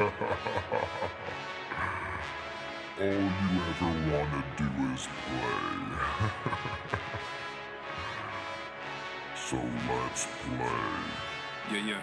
All you ever wanna do is play. So let's play. Yeah.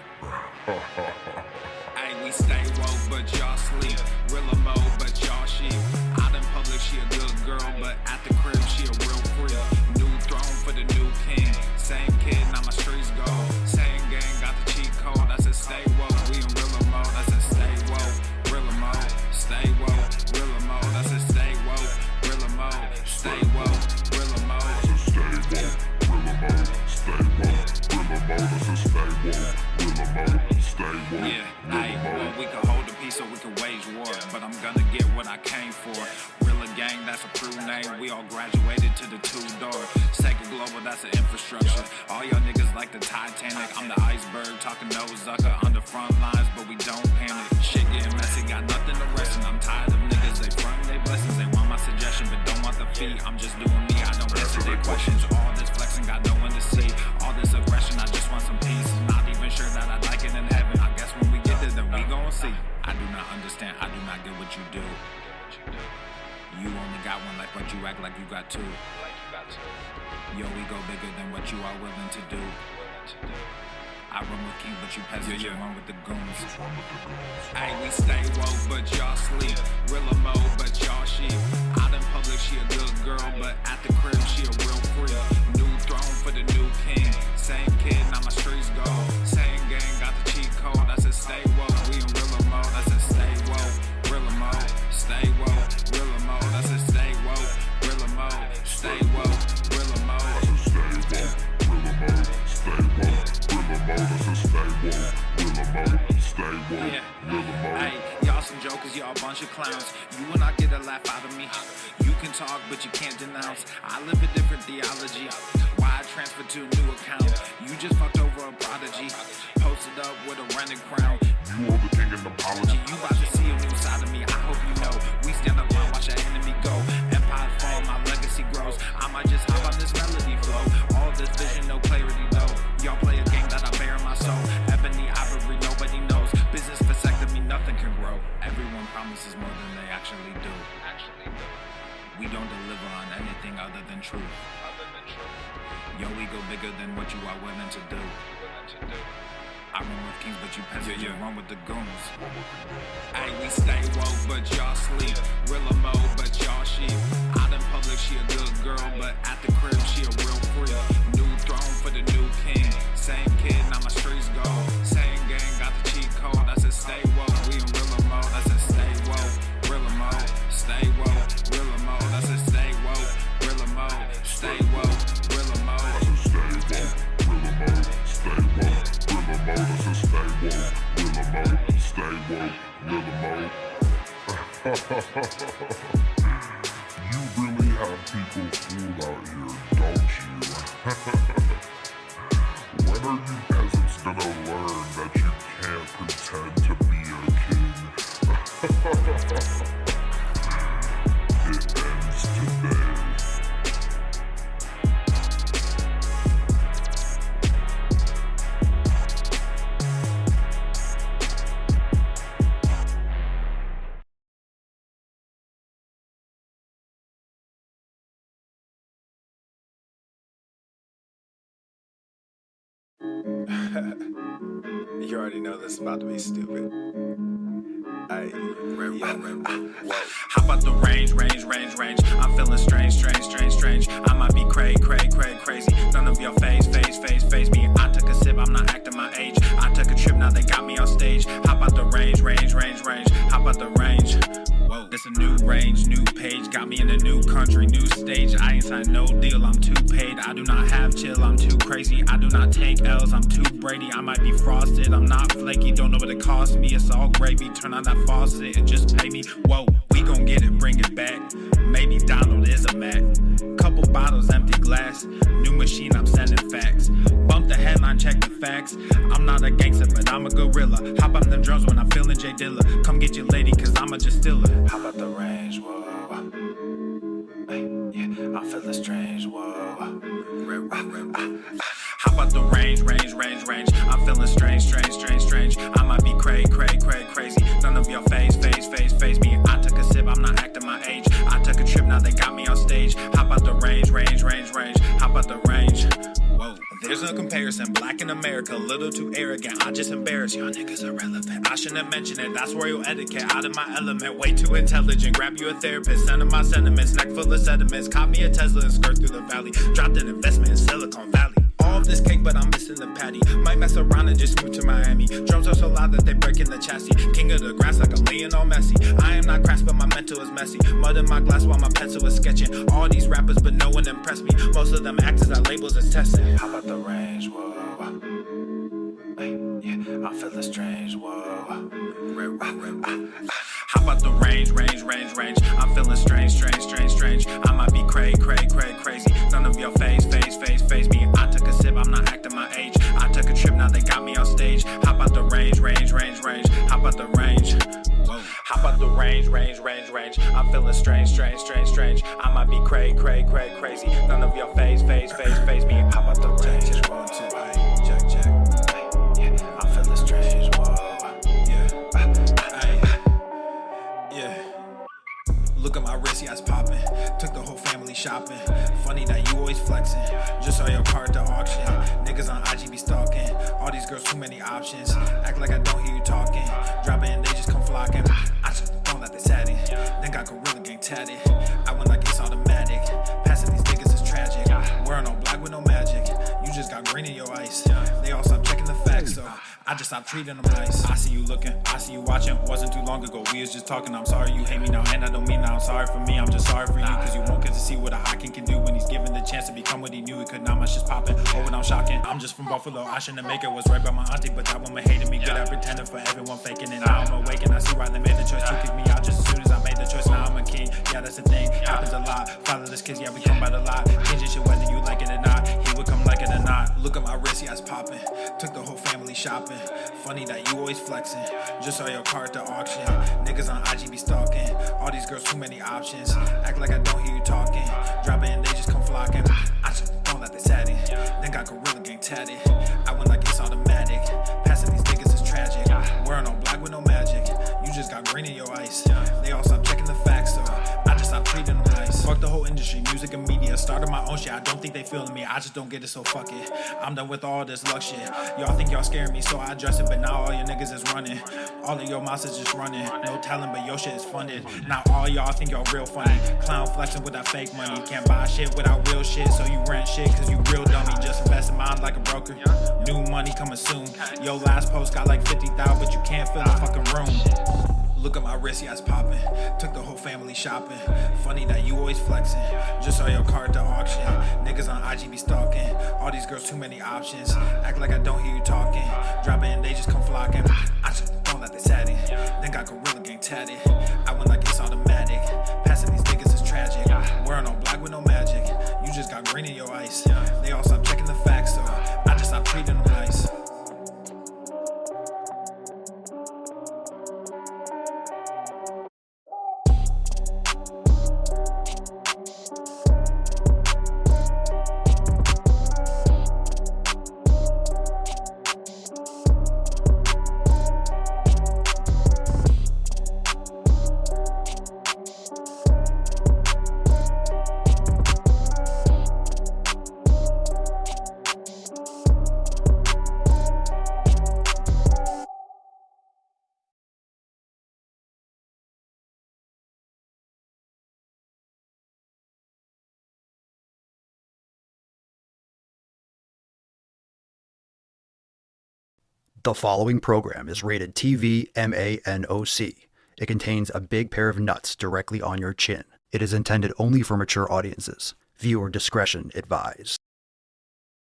Hey, we stay woke, but y'all sleep. Real emo, but y'all sheep. Out in public, she a good girl, but at the crib, she a real freak. New throne for the new king. Same kid, now my streets go. Same gang, got the cheat code. I said stay woke, we in real emo. I said stay woke, real emo. Stay woke, real emo. I said stay woke, real emo. Stay woke, real emo. I said stay woke, real emo. Stay woke, real emo. I said stay woke, real emo. Stay woke, Yeah, real emo. well, we can hold the peace or we can wage war, but I'm gonna get what I came for. Real gang, that's a crew name. We all graduated to the two-door. Sacred Global, that's an infrastructure. All y'all niggas like the Titanic. I'm the iceberg, talking no Zucker on the front lines, but we don't panic. Shit getting messy, got nothing to rest, and I'm tired of niggas. They front they blessings, they want my suggestion, but don't want the fee. I'm just doing me, I don't answer their questions. All this flexing, got no one to see. All this aggression, I just want some peace. Not even sure that I'd like it in heaven. I guess when we get there, then we gon' see. I do not understand, I do not get what you do. You only got one life, but you act like you got two. Yo, we go bigger than what you are willing to do. I run with kings, but you peasants, you run with the goons. Hey, we stay woke, but y'all sleep. Real emo, but y'all sheep. Out in public, she a good girl, but at the crib, she a real freak. New throne for the new king. Same kid, now my streets go. Same gang, got the cheat code. I said stay woke, we in real emo. I said stay woke, real emo. Stay woke, real emo. I said stay woke, real emo. Stay woke, real emo. I said stay woke, real emo. Stay woke, real emo. I said stay woke, real emo. Stay woke, real emo. Hey, y'all some jokers, y'all a bunch of clowns. You will not get a laugh out of me. You can talk, but you can't denounce. I live a different theology. Why I transfer to a new account? You just fucked over a prodigy. Posted up with a rented crown. You are the king and apology. You about to see a new side of me, I hope you know. We stand alone, watch our enemy go. Empire fall, my legacy grows. I might just hop on this melody flow. All this vision, no clarity though. Y'all play a game that I bear in my soul. Ebony ivory, nobody knows. Business vasectomy, nothing can grow. Everyone promises more than they actually do. We don't deliver on anything other than truth. Yo, we go bigger than what you are willing to do. I run with kings, but you peasants, you run with the goons. Hey, we stay woke, but y'all sleep. Real emo, but y'all sheep. Out in public, she a good girl, but at the crib, she a real freak. New throne for the new king. Same kid, now my streets go. Same gang, got the cheat code. I said stay woke, we in real emo. I said stay woke, real emo. Stay woke, real emo. I said stay woke, real emo. Stay woke, real emo. I said stay woke, real emo. Stay woke, real emo. I said stay woke, real emo. Stay woke, real emo. You really have people fooled out here, don't you? When are you peasants gonna learn that you can't pretend to be a king? It ends today. You already know this is about to be stupid. How about the range? I'm feeling strange. I might be crazy. None of your phase me. I took a sip, I'm not acting my age. I took a trip, now they got me on stage. How about the range? How about the range? Whoa, this a new range, new page. Got me in a new country, new stage. I ain't signed no deal, I'm too paid. I do not have chill, I'm too crazy. I do not take L's, I'm too Brady. I might be frosted, I'm not flaky. Don't know what it cost me, it's all gravy. Turn on that faucet and just pay me. Whoa, we gon' get it, bring it back. Maybe Donald is a Mac. Couple bottles, empty glass. New machine, I'm sending facts. Bump the headline, check the facts. I'm not a gangster, but I'm a gorilla. Hop on them drums when I'm feeling J Dilla. Come get your lady, cause I'm a just stiller. How about the range, whoa? Hey, yeah, I'm feeling strange, whoa. How about the range? I'm feeling strange. I might be crazy. None of your embarrassing. Black in America, a little too arrogant. I just embarrass y'all niggas irrelevant. I shouldn't mention it, that's royal etiquette. Out of my element, way too intelligent. Grab you a therapist, send him my sentiments. Neck full of sediments, caught me a Tesla and skirt through the valley. Dropped an investment in Silicon Valley. All of this cake, but I'm missing the patty. Might mess around and just move to Miami. Drums are so loud that they break in the chassis. King of the grass like a Lionel Messi. I am not crass, but my mental is messy. Mud in my glass while my pencil is sketching. All these rappers, but no one impressed me. Most of them actors got labels as testing. How about the range? Whoa. Hey, yeah, I'm feeling strange. Whoa. How about the range? I'm feeling strange. I might be crazy. None of your phase me. I took a sip, I'm not acting my age. I took a trip, now they got me on stage. How about the range? How about the range? Whoa. How about the range? I'm feeling strange. I might be crazy. None of your phase me. How about the range? 1, 2, check. Yeah, I'm feeling strange. Whoa. Yeah. Look at my wrist, yeah, it's poppin'. Took the whole family shopping. Funny that you always flexing. Just saw your car at the auction. Niggas on IG be stalking. All these girls, too many options. Act like I don't hear you talking. Drop it and they just come flocking. I just don't let they sat in. Then got Gorilla Gang tatted. I went like it's automatic. Passing these niggas is tragic. Wearing all black with no magic. You just got green in your ice. They all stop checking the facts, so I just stopped treating them nice. I see you looking, I see you watching. Wasn't too long ago, we was just talking. I'm sorry you hate me now, and I don't mean that I'm sorry for me. I'm just sorry for you, cause you won't get to see what a hot king can do when he's given the chance to become what he knew he could. Now my shit's popping, oh, and I'm shocking. I'm just from Buffalo, I shouldn't make it. Was right by my auntie, but that woman hated me. Good at pretending for everyone faking it. Now I'm awake and I see why they made the choice to kick me out just as soon as I made the choice. Now I'm a king, yeah, that's the thing. Happens a lot. Fatherless kids, yeah, we come by the lot. Changing shit whether you like it or not. He would come like it or not. Look at my wrist, yeah, it's popping. Took the whole family shopping. Funny that you always flexing. Just saw your car at the auction. Niggas on IG be stalking. All these girls, too many options. Act like I don't hear you talking. Drop it and they just come flocking. I just don't let they sat in. Then got Gorilla Gang tatted. I went like it's automatic. Passing these niggas is tragic. Wearing all black with no magic. You just got green in your ice. They all stop checking the facts, so I just stopped treating them nice. Fuck the whole industry, music and media. Started my own shit, I don't think they feeling me. I just don't get it, so fuck it. I'm done with all this luck shit. Y'all think y'all scaring me, so I address it. But now all your niggas is running. All of your mouths is just running. No talent, but your shit is funded. Now all y'all think y'all real funny. Clown flexing with that fake money. Can't buy shit without real shit, so you rent shit cause you real dummy. Just invest in mine like a broker. New money coming soon. Yo, last post got like 50,000, but you can't fill the fucking room. Look at my wrist, yeah, it's popping. Took the whole family shopping. Funny that you always flexing. Just saw your car at the auction. Niggas on IG be stalking. All these girls, too many options. Act like I don't hear you talking. Drop it and they just come flocking. I just don't let they sat in. Then got Gorilla Gang tatted. I went like it's automatic. Passing these niggas is tragic. Wearing all black with no magic. You just got green in your ice. They all stop checking the facts, so I just stopped treating them nice. The following program is rated TV MANOC. It contains a big pair of nuts directly on your chin. It is intended only for mature audiences. Viewer discretion advised.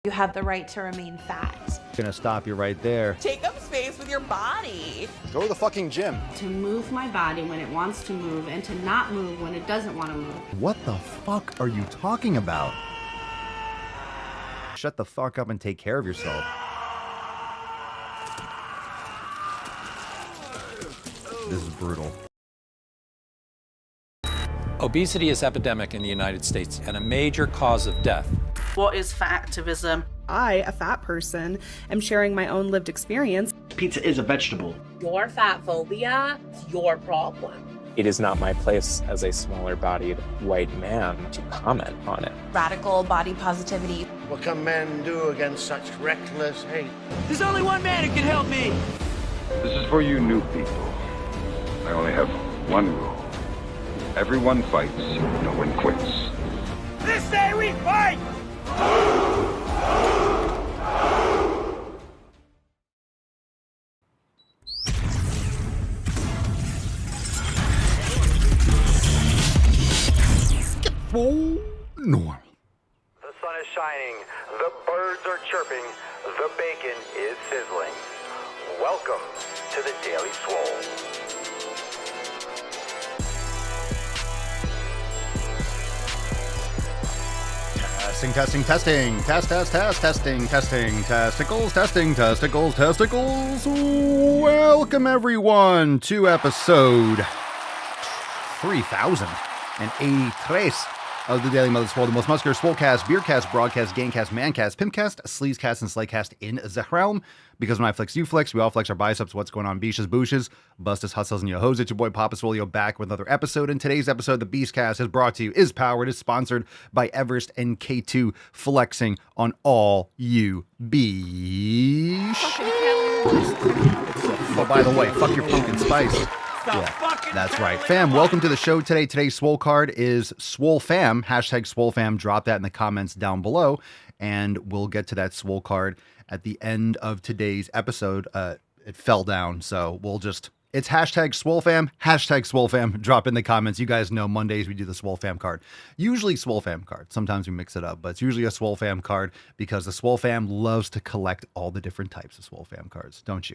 You have the right to remain fat. Gonna stop you right there. Take up space with your body. Go to the fucking gym. To move my body when it wants to move and to not move when it doesn't want to move. What the fuck are you talking about? Shut the fuck up and take care of yourself. This is brutal. Obesity is epidemic in the United States and a major cause of death. What is fat activism? I, a fat person, am sharing my own lived experience. Pizza is a vegetable. Your fat phobia is your problem. It is not my place as a smaller-bodied white man to comment on it. Radical body positivity. What can men do against such reckless hate? There's only one man who can help me. This is for you new people. I only have one rule. Everyone fights, no one quits. This day we fight! Normal. The sun is shining, the birds are chirping, the bacon is sizzling. Welcome to the Daily Swole. Testing. Testicles. Welcome, everyone, to episode 3083 of the Daily Swole, the most muscular swolecast, beercast, broadcast, gamecast, mancast, pimpcast, sleazecast, and slaycast in the realm. Because when I flex, you flex. We all flex our biceps. What's going on, beaches, booshes, bustus, hustles, and yo hoes? It's your boy Papa Swole back with another episode. And today's episode, the Beastcast, is brought to you, is powered, is sponsored by Everest and K2, flexing on all you beesh. Oh, by the way, fuck your pumpkin spice. Yeah, that's right. Fam, welcome to the show today. Today's Swole card is Swole Fam. Hashtag Swole Fam. Drop that in the comments down below, and we'll get to that Swole card at the end of today's episode. It fell down, so it's hashtag Swole Fam. Hashtag Swole Fam. Drop in the comments. You guys know Mondays we do the Swole Fam card. Usually Swole Fam card. Sometimes we mix it up, but it's usually a Swole Fam card because the Swole Fam loves to collect all the different types of Swole Fam cards, don't you?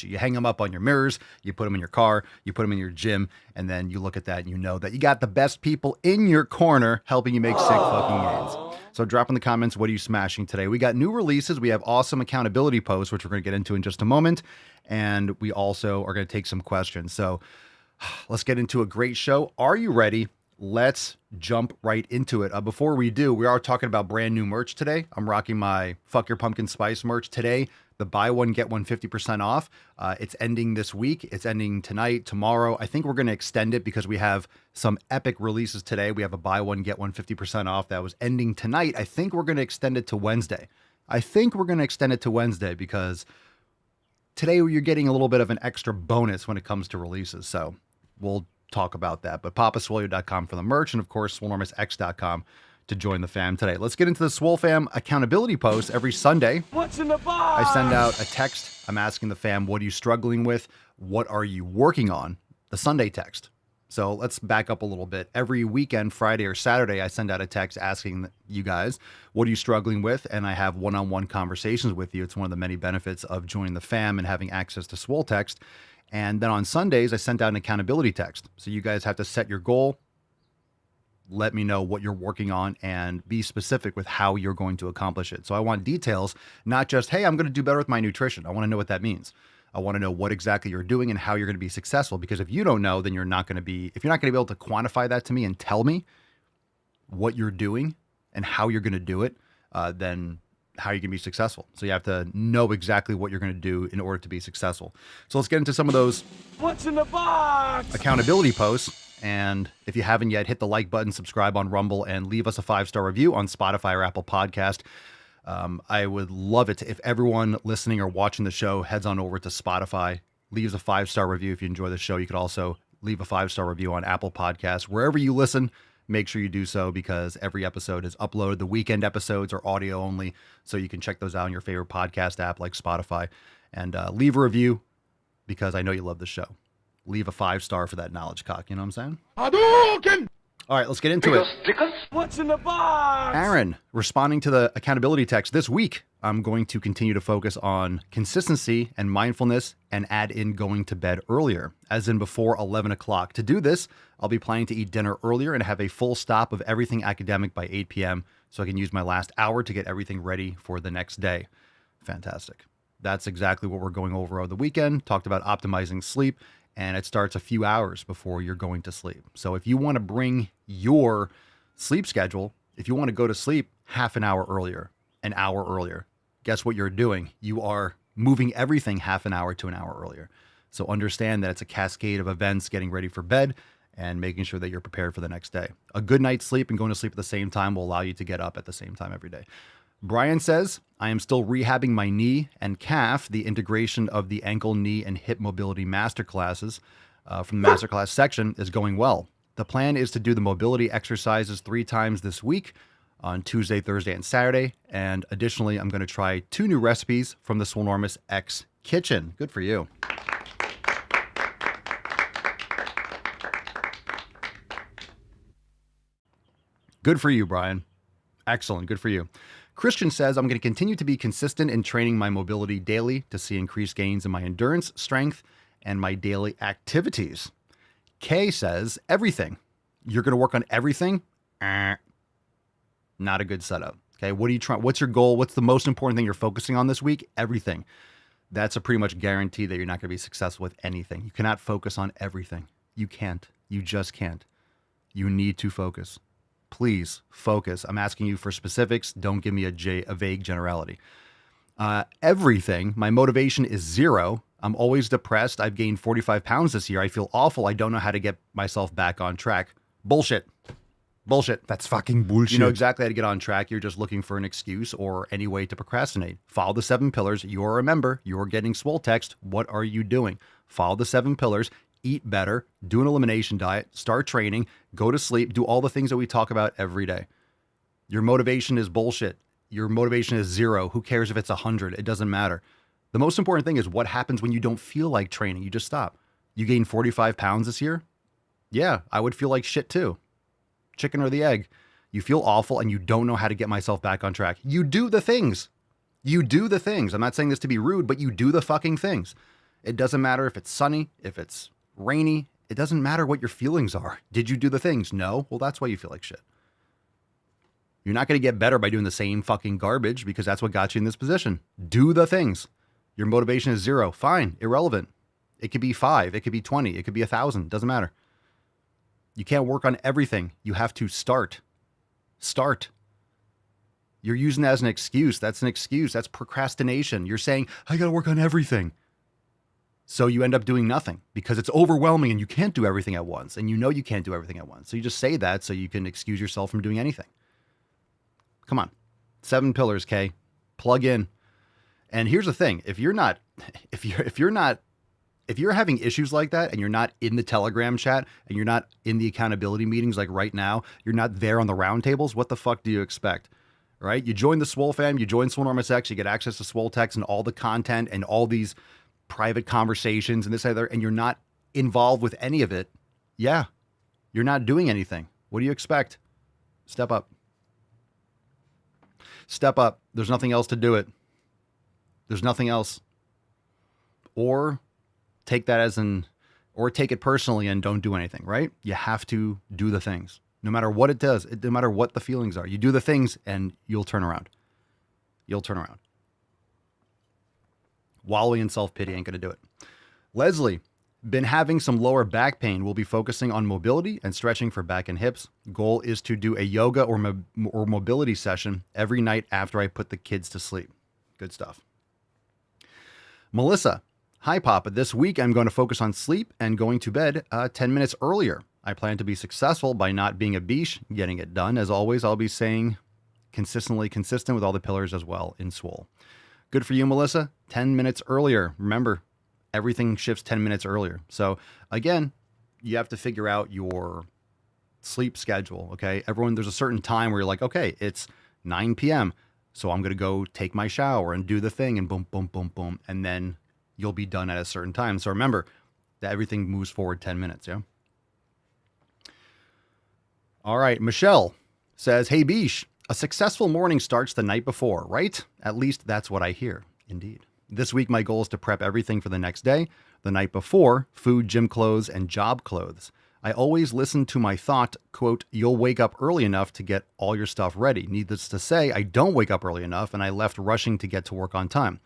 You hang them up on your mirrors, you put them in your car, you put them in your gym, and then you look at that and you know that you got the best people in your corner helping you make sick fucking gains. So drop in the comments, what are you smashing today? We got new releases. We have awesome accountability posts, which we're going to get into in just a moment. And we also are going to take some questions. So let's get into a great show. Are you ready? Let's jump right into it. Before we do, we are talking about brand new merch today. I'm rocking my Fuck Your Pumpkin Spice merch today. The buy one, get one 50% off. It's ending this week. It's ending tonight, tomorrow. I think we're going to extend it because we have some epic releases today. We have a buy one, get one 50% off that was ending tonight. I think we're going to extend it to Wednesday. Because today you're getting a little bit of an extra bonus when it comes to releases. So we'll talk about that. But papaswolio.com for the merch, and of course, swolenormousx.com to join the fam today. Let's get into the Swole Fam accountability post every Sunday. What's in the box? I send out a text. I'm asking the fam, what are you struggling with? What are you working on? The Sunday text. So let's back up a little bit. Every weekend, Friday or Saturday, I send out a text asking you guys, what are you struggling with? And I have one-on-one conversations with you. It's one of the many benefits of joining the fam and having access to Swole text. And then on Sundays, I sent out an accountability text. So you guys have to set your goal, let me know what you're working on, and be specific with how you're going to accomplish it. So I want details, not just, hey, I'm going to do better with my nutrition. I want to know what that means. I want to know what exactly you're doing and how you're going to be successful. Because if you don't know, then if you're not going to be able to quantify that to me and tell me what you're doing and how you're going to do it, then how you can be successful. So you have to know exactly what you're going to do in order to be successful. So let's get into some of those What's in the box? accountability posts. And if you haven't yet, hit the like button, subscribe on Rumble, and leave us a 5-star review on Spotify or Apple Podcast. I would love it if everyone listening or watching the show heads on over to Spotify, leaves a 5-star review if you enjoy the show. You could also leave a 5-star review on Apple Podcasts. Wherever you listen, make sure you do so because every episode is uploaded. The weekend episodes are audio only, so you can check those out on your favorite podcast app like Spotify. And leave a review because I know you love the show. Leave a 5-star for that knowledge cock. You know what I'm saying? Hadouken! All right, let's get into it. What's in the box? Aaron, responding to the accountability text this week, I'm going to continue to focus on consistency and mindfulness and add in going to bed earlier, as in before 11 o'clock. To do this, I'll be planning to eat dinner earlier and have a full stop of everything academic by 8 p.m. so I can use my last hour to get everything ready for the next day. Fantastic. That's exactly what we're going over the weekend. Talked about optimizing sleep, and it starts a few hours before you're going to sleep. So if you want to bring your sleep schedule, if you want to go to sleep half an hour earlier, guess what you're doing? You are moving everything half an hour to an hour earlier. So understand that it's a cascade of events getting ready for bed and making sure that you're prepared for the next day. A good night's sleep and going to sleep at the same time will allow you to get up at the same time every day. Brian says, I am still rehabbing my knee and calf. The integration of the ankle, knee, and hip mobility masterclasses from the masterclass section is going well. The plan is to do the mobility exercises 3 times this week on Tuesday, Thursday, and Saturday. And additionally, I'm going to try 2 new recipes from the Swolenormous X Kitchen. Good for you. Good for you, Brian. Excellent. Good for you. Christian says, I'm going to continue to be consistent in training my mobility daily to see increased gains in my endurance, strength, and my daily activities. Kay says, everything. You're going to work on everything? Not a good setup. Okay, what are you trying? What's your goal? What's the most important thing you're focusing on this week? Everything. That's a pretty much guarantee that you're not going to be successful with anything. You cannot focus on everything. You can't. You just can't. You need to focus. Please focus. I'm asking you for specifics. Don't give me a vague generality. Everything. My motivation is 0. I'm always depressed. I've gained 45 pounds this year. I feel awful. I don't know how to get myself back on track. Bullshit. Bullshit. That's fucking bullshit. You know exactly how to get on track. You're just looking for an excuse or any way to procrastinate. Follow the 7 pillars. You're a member. You're getting Swole text. What are you doing? Follow the 7 pillars. Eat better. Do an elimination diet. Start training. Go to sleep. Do all the things that we talk about every day. Your motivation is bullshit. Your motivation is 0. Who cares if it's 100? It doesn't matter. The most important thing is what happens when you don't feel like training. You just stop. You gained 45 pounds this year? Yeah, I would feel like shit too. Chicken or the egg. You feel awful and you don't know how to get myself back on track. You do the things. You do the things. I'm not saying this to be rude, but you do the fucking things. It doesn't matter if it's sunny, if it's rainy. It doesn't matter what your feelings are. Did you do the things? No. Well, that's why you feel like shit. You're not going to get better by doing the same fucking garbage because that's what got you in this position. Do the things. Your motivation is 0. Fine. Irrelevant. It could be 5. It could be 20. It could be 1,000. Doesn't matter. You can't work on everything. You have to start. Start. You're using that as an excuse. That's an excuse. That's procrastination. You're saying, I got to work on everything. So you end up doing nothing because it's overwhelming and you can't do everything at once. And you know you can't do everything at once. So you just say that so you can excuse yourself from doing anything. Come on. 7 pillars, Kay. Plug in. And here's the thing. If you're having issues like that and you're not in the Telegram chat and you're not in the accountability meetings like right now, you're not there on the roundtables, what the fuck do you expect? Right? You join the Swole fam, you join Swolenormous X, you get access to Swole text and all the content and all these private conversations and this other, and you're not involved with any of it. Yeah, you're not doing anything. What do you expect? Step up. Step up. There's nothing else to do it. There's nothing else. Or take it personally and don't do anything, right? You have to do the things. No matter what it does, no matter what the feelings are. You do the things and you'll turn around. You'll turn around. Wallowing in self-pity ain't going to do it. Leslie, been having some lower back pain. We'll be focusing on mobility and stretching for back and hips. Goal is to do a yoga or mobility session every night after I put the kids to sleep. Good stuff. Melissa, hi, Papa. This week, I'm going to focus on sleep and going to bed 10 minutes earlier. I plan to be successful by not being a beesh, getting it done. As always, I'll be saying consistent with all the pillars as well in Swole. Good for you, Melissa. 10 minutes earlier. Remember, everything shifts 10 minutes earlier. So again, you have to figure out your sleep schedule, okay? There's a certain time where you're like, okay, it's 9 p.m., so I'm going to go take my shower and do the thing and boom, boom, boom, boom. And then you'll be done at a certain time. So remember that everything moves forward 10 minutes, yeah? All right, Michelle says, hey, Bish, a successful morning starts the night before, right? At least that's what I hear. Indeed. This week, my goal is to prep everything for the next day. The night before, food, gym clothes, and job clothes. I always listen to my thought, quote, you'll wake up early enough to get all your stuff ready. Needless to say, I don't wake up early enough, and I left rushing to get to work on time.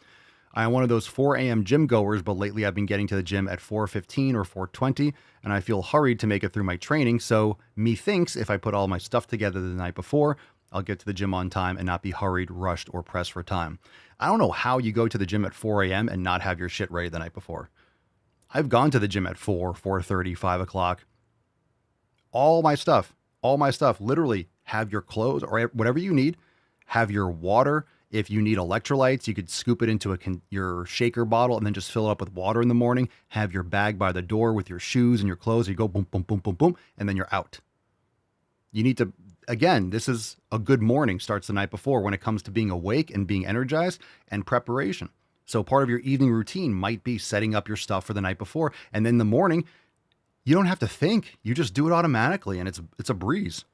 I am one of those 4 a.m. gym goers, but lately I've been getting to the gym at 4:15 or 4:20, and I feel hurried to make it through my training, so methinks if I put all my stuff together the night before, I'll get to the gym on time and not be hurried, rushed, or pressed for time. I don't know how you go to the gym at 4 a.m. and not have your shit ready the night before. I've gone to the gym at 4, 4:30, 5 o'clock. All my stuff, literally have your clothes or whatever you need, Have your water. If you need electrolytes, you could scoop it into your shaker bottle and then just fill it up with water in the morning. Have your bag by the door with your shoes and your clothes. You go boom, boom, boom, boom, boom, and then you're out. You need to, again, this is a good morning starts the night before when it comes to being awake and being energized and preparation. So part of your evening routine might be setting up your stuff for the night before. And then in the morning, you don't have to think. You just do it automatically, and it's a breeze.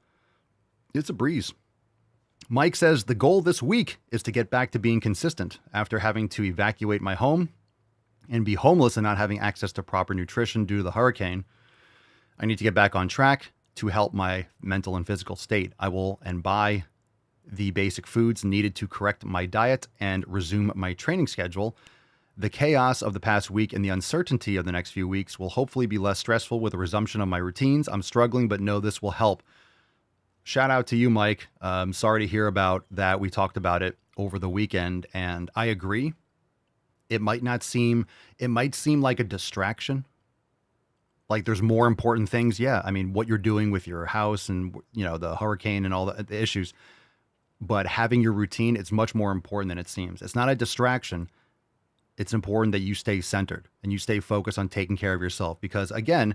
It's a breeze. Mike says, the goal this week is to get back to being consistent after having to evacuate my home and be homeless and not having access to proper nutrition due to the hurricane. I need to get back on track to help my mental and physical state. I will buy the basic foods needed to correct my diet and resume my training schedule. The chaos of the past week and the uncertainty of the next few weeks will hopefully be less stressful with the resumption of my routines. I'm struggling, but know this will help. Shout out to you, Mike. Sorry to hear about that. We talked about it over the weekend, and I agree. It might seem like a distraction. Like there's more important things. Yeah. I mean, what you're doing with your house and, the hurricane and all the issues, but having your routine, it's much more important than it seems. It's not a distraction. It's important that you stay centered and you stay focused on taking care of yourself, because again,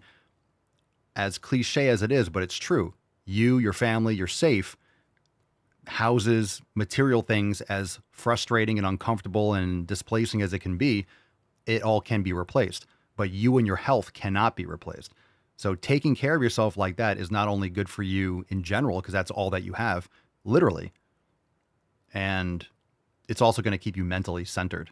as cliche as it is, but it's true. You, your family, you're safe. Houses, material things, as frustrating and uncomfortable and displacing as it can be, it all can be replaced. But you and your health cannot be replaced. So taking care of yourself like that is not only good for you in general, because that's all that you have, literally. And it's also going to keep you mentally centered,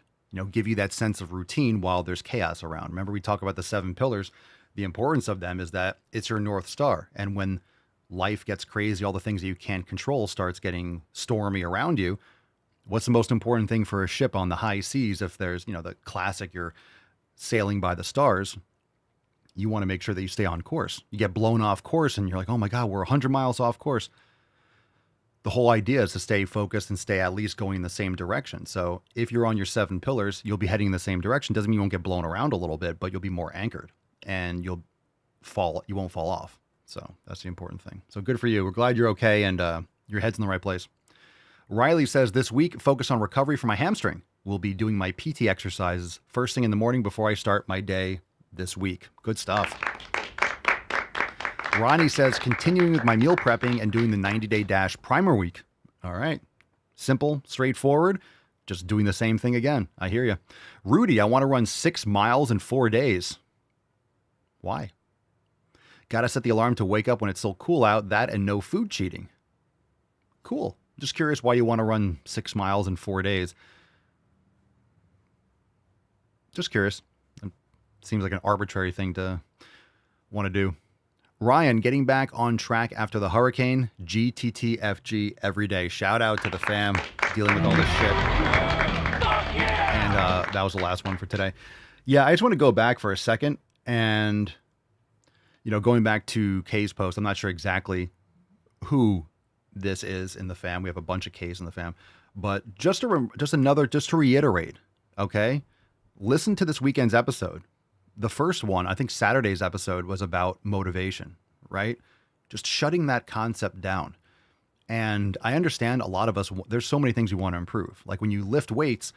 give you that sense of routine while there's chaos around. Remember, we talk about the 7 pillars. The importance of them is that it's your North Star. And when life gets crazy, all the things that you can't control starts getting stormy around you, what's the most important thing for a ship on the high seas? If there's, the classic, you're sailing by the stars, you want to make sure that you stay on course. You get blown off course and you're like, oh my God, we're 100 miles off course. The whole idea is to stay focused and stay at least going in the same direction. So if you're on your 7 pillars, you'll be heading in the same direction. Doesn't mean you won't get blown around a little bit, but you'll be more anchored and you won't fall off. So that's the important thing. So good for you. We're glad you're okay and your head's in the right place. Riley says, this week, focus on recovery for my hamstring. We'll be doing my PT exercises first thing in the morning before I start my day this week. Good stuff. Ronnie says, continuing with my meal prepping and doing the 90-day dash primer week. All right. Simple, straightforward, just doing the same thing again. I hear you. Rudy, I want to run 6 miles in 4 days. Why? Got to set the alarm to wake up when it's still cool out. That and no food cheating. Cool. Just curious why you want to run 6 miles in 4 days. Just curious. It seems like an arbitrary thing to want to do. Ryan, getting back on track after the hurricane. GTTFG every day. Shout out to the fam dealing with all this shit. And that was the last one for today. Yeah, I just want to go back for a second and, going back to Kay's post. I'm not sure exactly who this is in the fam. We have a bunch of K's in the fam. But just to reiterate, okay? Listen to this weekend's episode. The first one, I think Saturday's episode, was about motivation, right? Just shutting that concept down. And I understand a lot of us, there's so many things you want to improve. Like when you lift weights,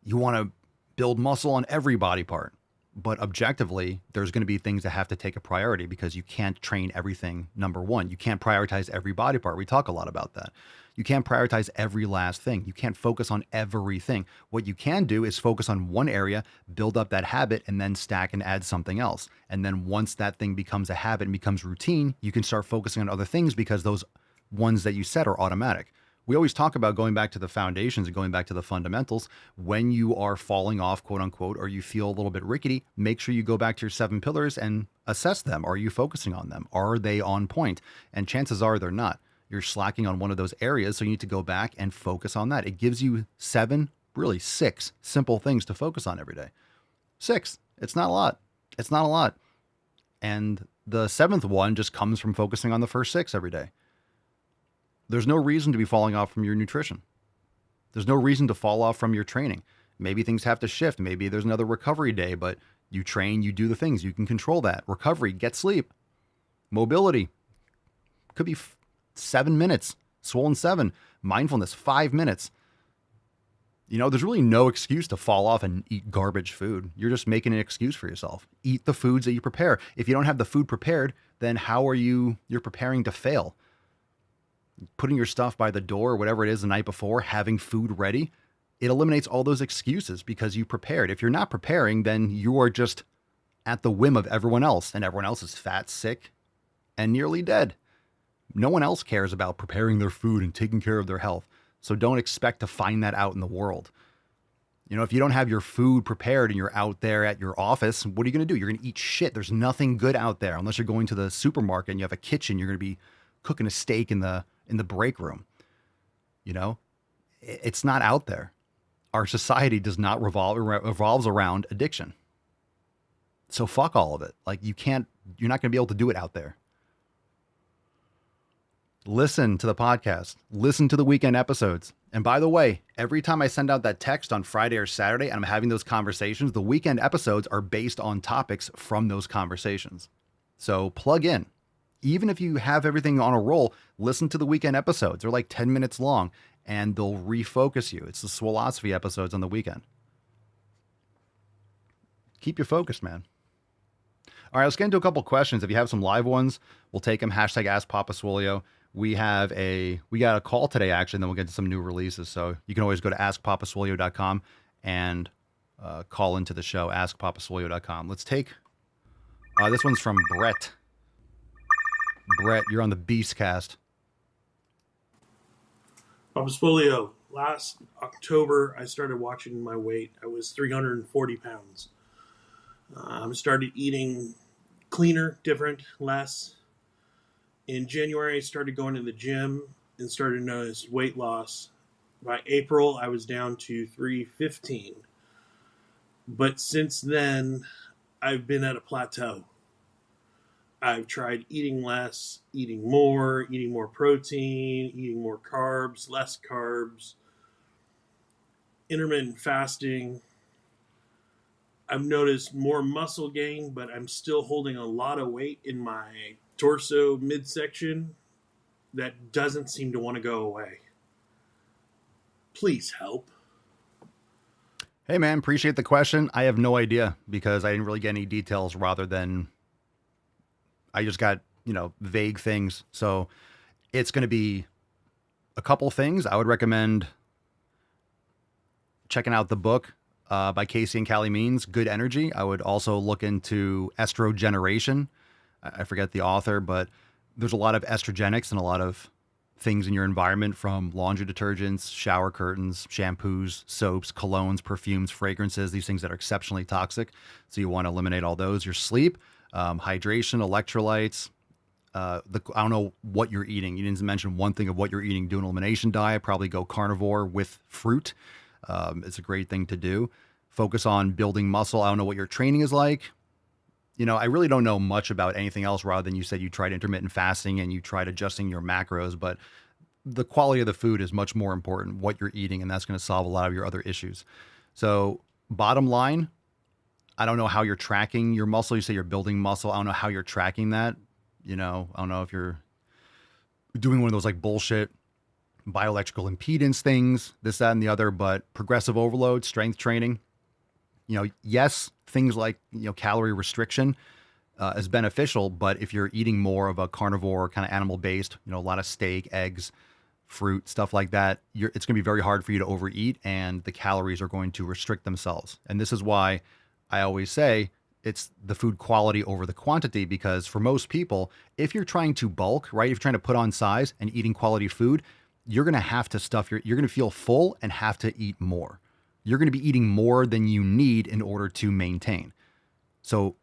you want to build muscle on every body part. But objectively, there's going to be things that have to take a priority because you can't train everything. Number one, you can't prioritize every body part. We talk a lot about that. You can't prioritize every last thing. You can't focus on everything. What you can do is focus on one area, build up that habit, and then stack and add something else. And then once that thing becomes a habit and becomes routine, you can start focusing on other things because those ones that you set are automatic. We always talk about going back to the foundations and going back to the fundamentals. When you are falling off, quote unquote, or you feel a little bit rickety, make sure you go back to your 7 pillars and assess them. Are you focusing on them? Are they on point? And chances are they're not. You're slacking on one of those areas, so you need to go back and focus on that. It gives you 6 simple things to focus on every day. 6. It's not a lot. It's not a lot. And the 7th one just comes from focusing on the first 6 every day. There's no reason to be falling off from your nutrition. There's no reason to fall off from your training. Maybe things have to shift. Maybe there's another recovery day, but you train, you do the things. You can control that. Recovery, get sleep. Mobility. Could be 7 minutes. Swollen 7. Mindfulness, 5 minutes. There's really no excuse to fall off and eat garbage food. You're just making an excuse for yourself. Eat the foods that you prepare. If you don't have the food prepared, then how are you're preparing to fail? Putting your stuff by the door or whatever it is the night before, having food ready, it eliminates all those excuses because you prepared. If you're not preparing, then you are just at the whim of everyone else, and everyone else is fat, sick, and nearly dead. No one else cares about preparing their food and taking care of their health. So don't expect to find that out in the world. If you don't have your food prepared and you're out there at your office, what are you going to do? You're going to eat shit. There's nothing good out there unless you're going to the supermarket and you have a kitchen. You're going to be cooking a steak in the break room. It's not out there. Our society does not revolves around addiction. So fuck all of it. Like you're not going to be able to do it out there. Listen to the podcast, listen to the weekend episodes. And by the way, every time I send out that text on Friday or Saturday and I'm having those conversations, the weekend episodes are based on topics from those conversations. So plug in. Even if you have everything on a roll, listen to the weekend episodes. They're like 10 minutes long and they'll refocus you. It's the Swolosophy episodes on the weekend. Keep you focused, man. All right, let's get into a couple questions. If you have some live ones, we'll take them. Hashtag Ask Papa Swolio. We got a call today, actually, and then we'll get to some new releases. So you can always go to askpapaswolio.com and call into the show, askpapaswolio.com. Let's take, this one's from Brett. Brett, you're on the Beastcast. Papa Swolio, last October, I started watching my weight. I was 340 pounds. I started eating cleaner, different, less. In January, I started going to the gym and started to notice weight loss. By April, I was down to 315. But since then, I've been at a plateau. I've tried eating less, eating more protein, eating more carbs, less carbs, intermittent fasting. I've noticed more muscle gain, but I'm still holding a lot of weight in my torso midsection that doesn't seem to want to go away. Please help. Hey man, appreciate the question. I have no idea because I didn't really get any details rather than I just got, vague things. So it's going to be a couple things. I would recommend checking out the book by Casey and Callie Means, Good Energy. I would also look into Estrogeneration. I forget the author, but there's a lot of estrogenics and a lot of things in your environment, from laundry detergents, shower curtains, shampoos, soaps, colognes, perfumes, fragrances, these things that are exceptionally toxic. So you want to eliminate all those. Your sleep, hydration, electrolytes. I don't know what you're eating. You didn't mention one thing of what you're eating. Do an elimination diet, probably go carnivore with fruit. It's a great thing to do. Focus on building muscle. I don't know what your training is like. I really don't know much about anything else rather than you said you tried intermittent fasting and you tried adjusting your macros, but the quality of the food is much more important, what you're eating, and that's going to solve a lot of your other issues. So bottom line, I don't know how you're tracking your muscle. You say you're building muscle. I don't know how you're tracking that. I don't know if you're doing one of those like bullshit bioelectrical impedance things, this, that, and the other, but progressive overload, strength training, yes, things like, calorie restriction is beneficial, but if you're eating more of a carnivore kind of animal based, a lot of steak, eggs, fruit, stuff like that, it's going to be very hard for you to overeat and the calories are going to restrict themselves. And this is why I always say it's the food quality over the quantity, because for most people, if you're trying to bulk, right, if you're trying to put on size and eating quality food, you're going to have to you're going to feel full and have to eat more. You're going to be eating more than you need in order to maintain. So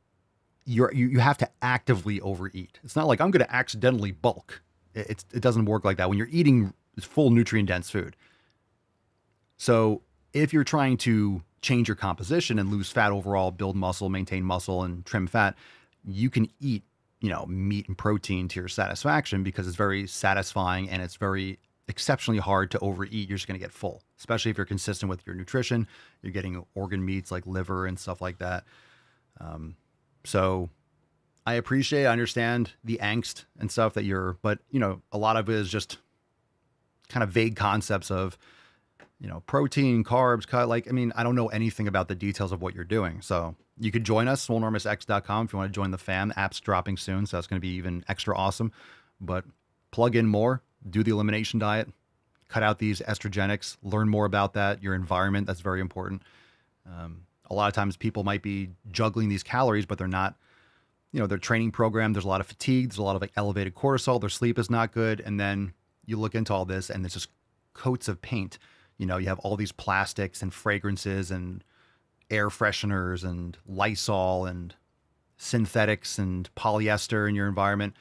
you have to actively overeat. It's not like I'm going to accidentally bulk. It doesn't work like that when you're eating full nutrient dense food. So if you're trying to change your composition and lose fat overall, build muscle, maintain muscle, and trim fat, you can eat, meat and protein to your satisfaction because it's very satisfying and it's very exceptionally hard to overeat. You're just going to get full, especially if you're consistent with your nutrition. You're getting organ meats like liver and stuff like that. So I understand the angst and stuff but a lot of it is just kind of vague concepts of, protein, carbs, cut. Like, I mean, I don't know anything about the details of what you're doing. So you could join us, swolenormousx.com, if you want to join the fam. The app's dropping soon, so that's going to be even extra awesome. But plug in more, do the elimination diet, cut out these estrogenics, learn more about that, your environment. That's very important. A lot of times people might be juggling these calories, but they're not, their training program. There's a lot of fatigue. There's a lot of like elevated cortisol. Their sleep is not good. And then you look into all this and it's just coats of paint. You have all these plastics and fragrances and air fresheners and Lysol and synthetics and polyester in your environment.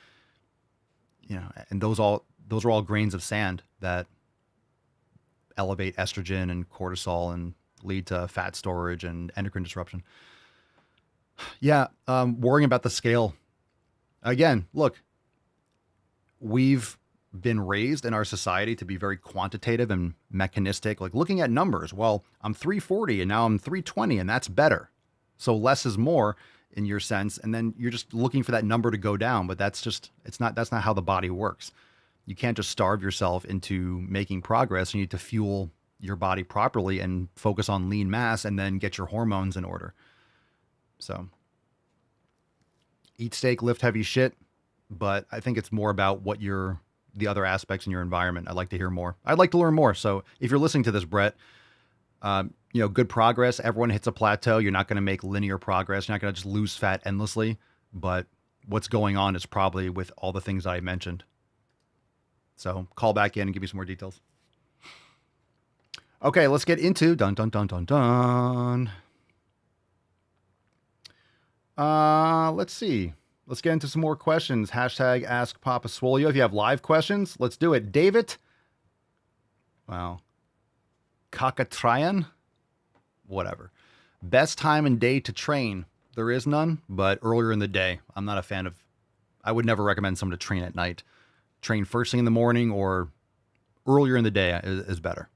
And those are all grains of sand that elevate estrogen and cortisol and lead to fat storage and endocrine disruption. Yeah, worrying about the scale. Again, look, we've been raised in our society to be very quantitative and mechanistic, like looking at numbers. Well, I'm 340 and now I'm 320 and that's better. So less is more in your sense. And then you're just looking for that number to go down, but that's not how the body works. You can't just starve yourself into making progress. You need to fuel your body properly and focus on lean mass and then get your hormones in order. So eat steak, lift heavy shit. But I think it's more about the other aspects in your environment. I'd like to hear more. I'd like to learn more. So if you're listening to this, Brett, good progress. Everyone hits a plateau. You're not going to make linear progress. You're not going to just lose fat endlessly. But what's going on is probably with all the things I mentioned. So call back in and give me some more details. Okay, let's get into dun. Let's see. Let's get into some more questions. Hashtag Ask Papa Swolio. If you have live questions, let's do it. David. Wow. Kakatrayan. Whatever. Best time and day to train. There is none, but earlier in the day. I'm not a fan of, I would never recommend someone to train at night. Train first thing in the morning or earlier in the day is better.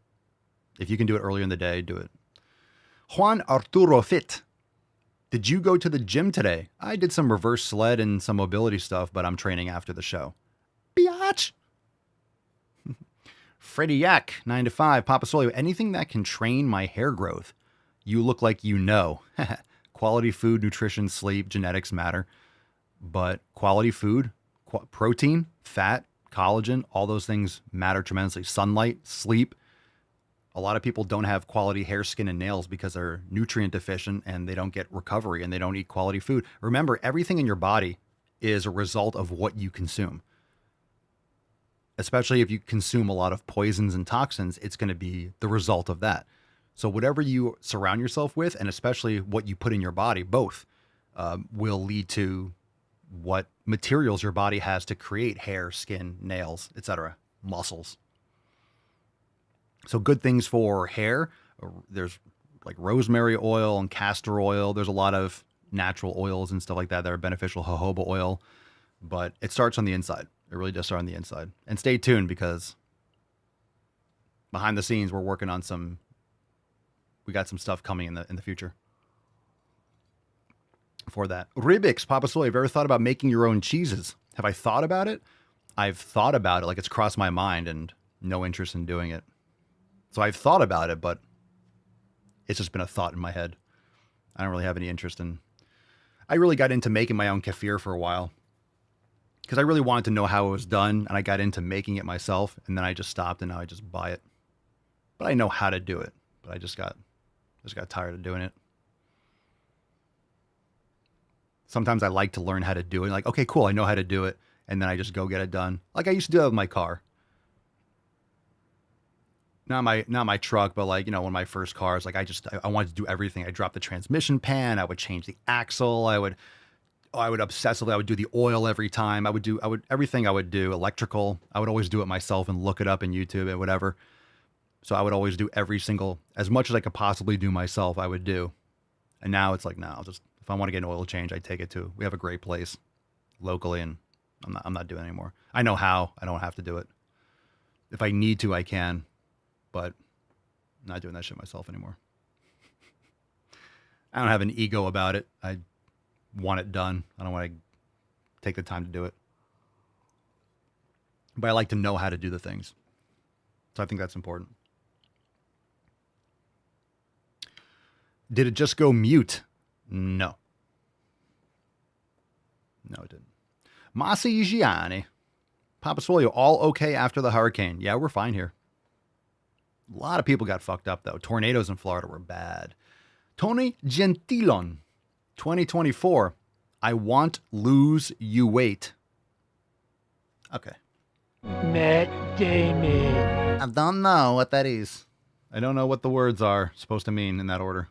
If you can do it earlier in the day, do it. Juan Arturo Fit. Did you go to the gym today? I did some reverse sled and some mobility stuff, but I'm training after the show. Biatch. Freddie Yak, 9 to 5. Papa Solio, anything that can train my hair growth. You look like you know. Quality food, nutrition, sleep, genetics matter. But quality food, protein, fat, collagen, all those things matter tremendously. Sunlight, sleep. A lot of people don't have quality hair, skin, and nails because they're nutrient deficient and they don't get recovery and they don't eat quality food. Remember, everything in your body is a result of what you consume. Especially if you consume a lot of poisons and toxins, it's going to be the result of that. So whatever you surround yourself with, and especially what you put in your body, both will lead to what materials your body has to create hair, skin, nails, etc., muscles. So good things for hair. There's like rosemary oil and castor oil. There's a lot of natural oils and stuff like that are beneficial. Jojoba oil, but it starts on the inside. It really does start on the inside. And stay tuned because behind the scenes, we're working on we got some stuff coming in the future for that. Ribix, Papa Soy, have you ever thought about making your own cheeses? Have I thought about it? I've thought about it. Like it's crossed my mind and no interest in doing it. So I've thought about it, but it's just been a thought in my head. I don't really have any interest in. I really got into making my own kefir for a while because I really wanted to know how it was done, and I got into making it myself, and then I just stopped, and now I just buy it. But I know how to do it, but I just got tired of doing it. Sometimes I like to learn how to do it. Like, okay, cool, I know how to do it, and then I just go get it done. Like I used to do that with my car. Not my truck, but like, one of my first cars, like I wanted to do everything. I dropped the transmission pan. I would change the axle. I would obsessively, I would do the oil every time. Everything I would do, electrical. I would always do it myself and look it up in YouTube and whatever. So I would always do as much as I could possibly do myself, I would do. And now it's like, no, if I want to get an oil change, I take it we have a great place locally and I'm not doing it anymore. I know how, I don't have to do it. If I need to, I can. But I'm not doing that shit myself anymore. I don't have an ego about it. I want it done. I don't want to take the time to do it. But I like to know how to do the things. So I think that's important. Did it just go mute? No. No, it didn't. Masi Gianni. Papa Swolio, all okay after the hurricane. Yeah, we're fine here. A lot of people got fucked up, though. Tornadoes in Florida were bad. Tony Gentilon, 2024. I want lose you wait. Okay. Matt Damon. I don't know what that is. I don't know what the words are supposed to mean in that order.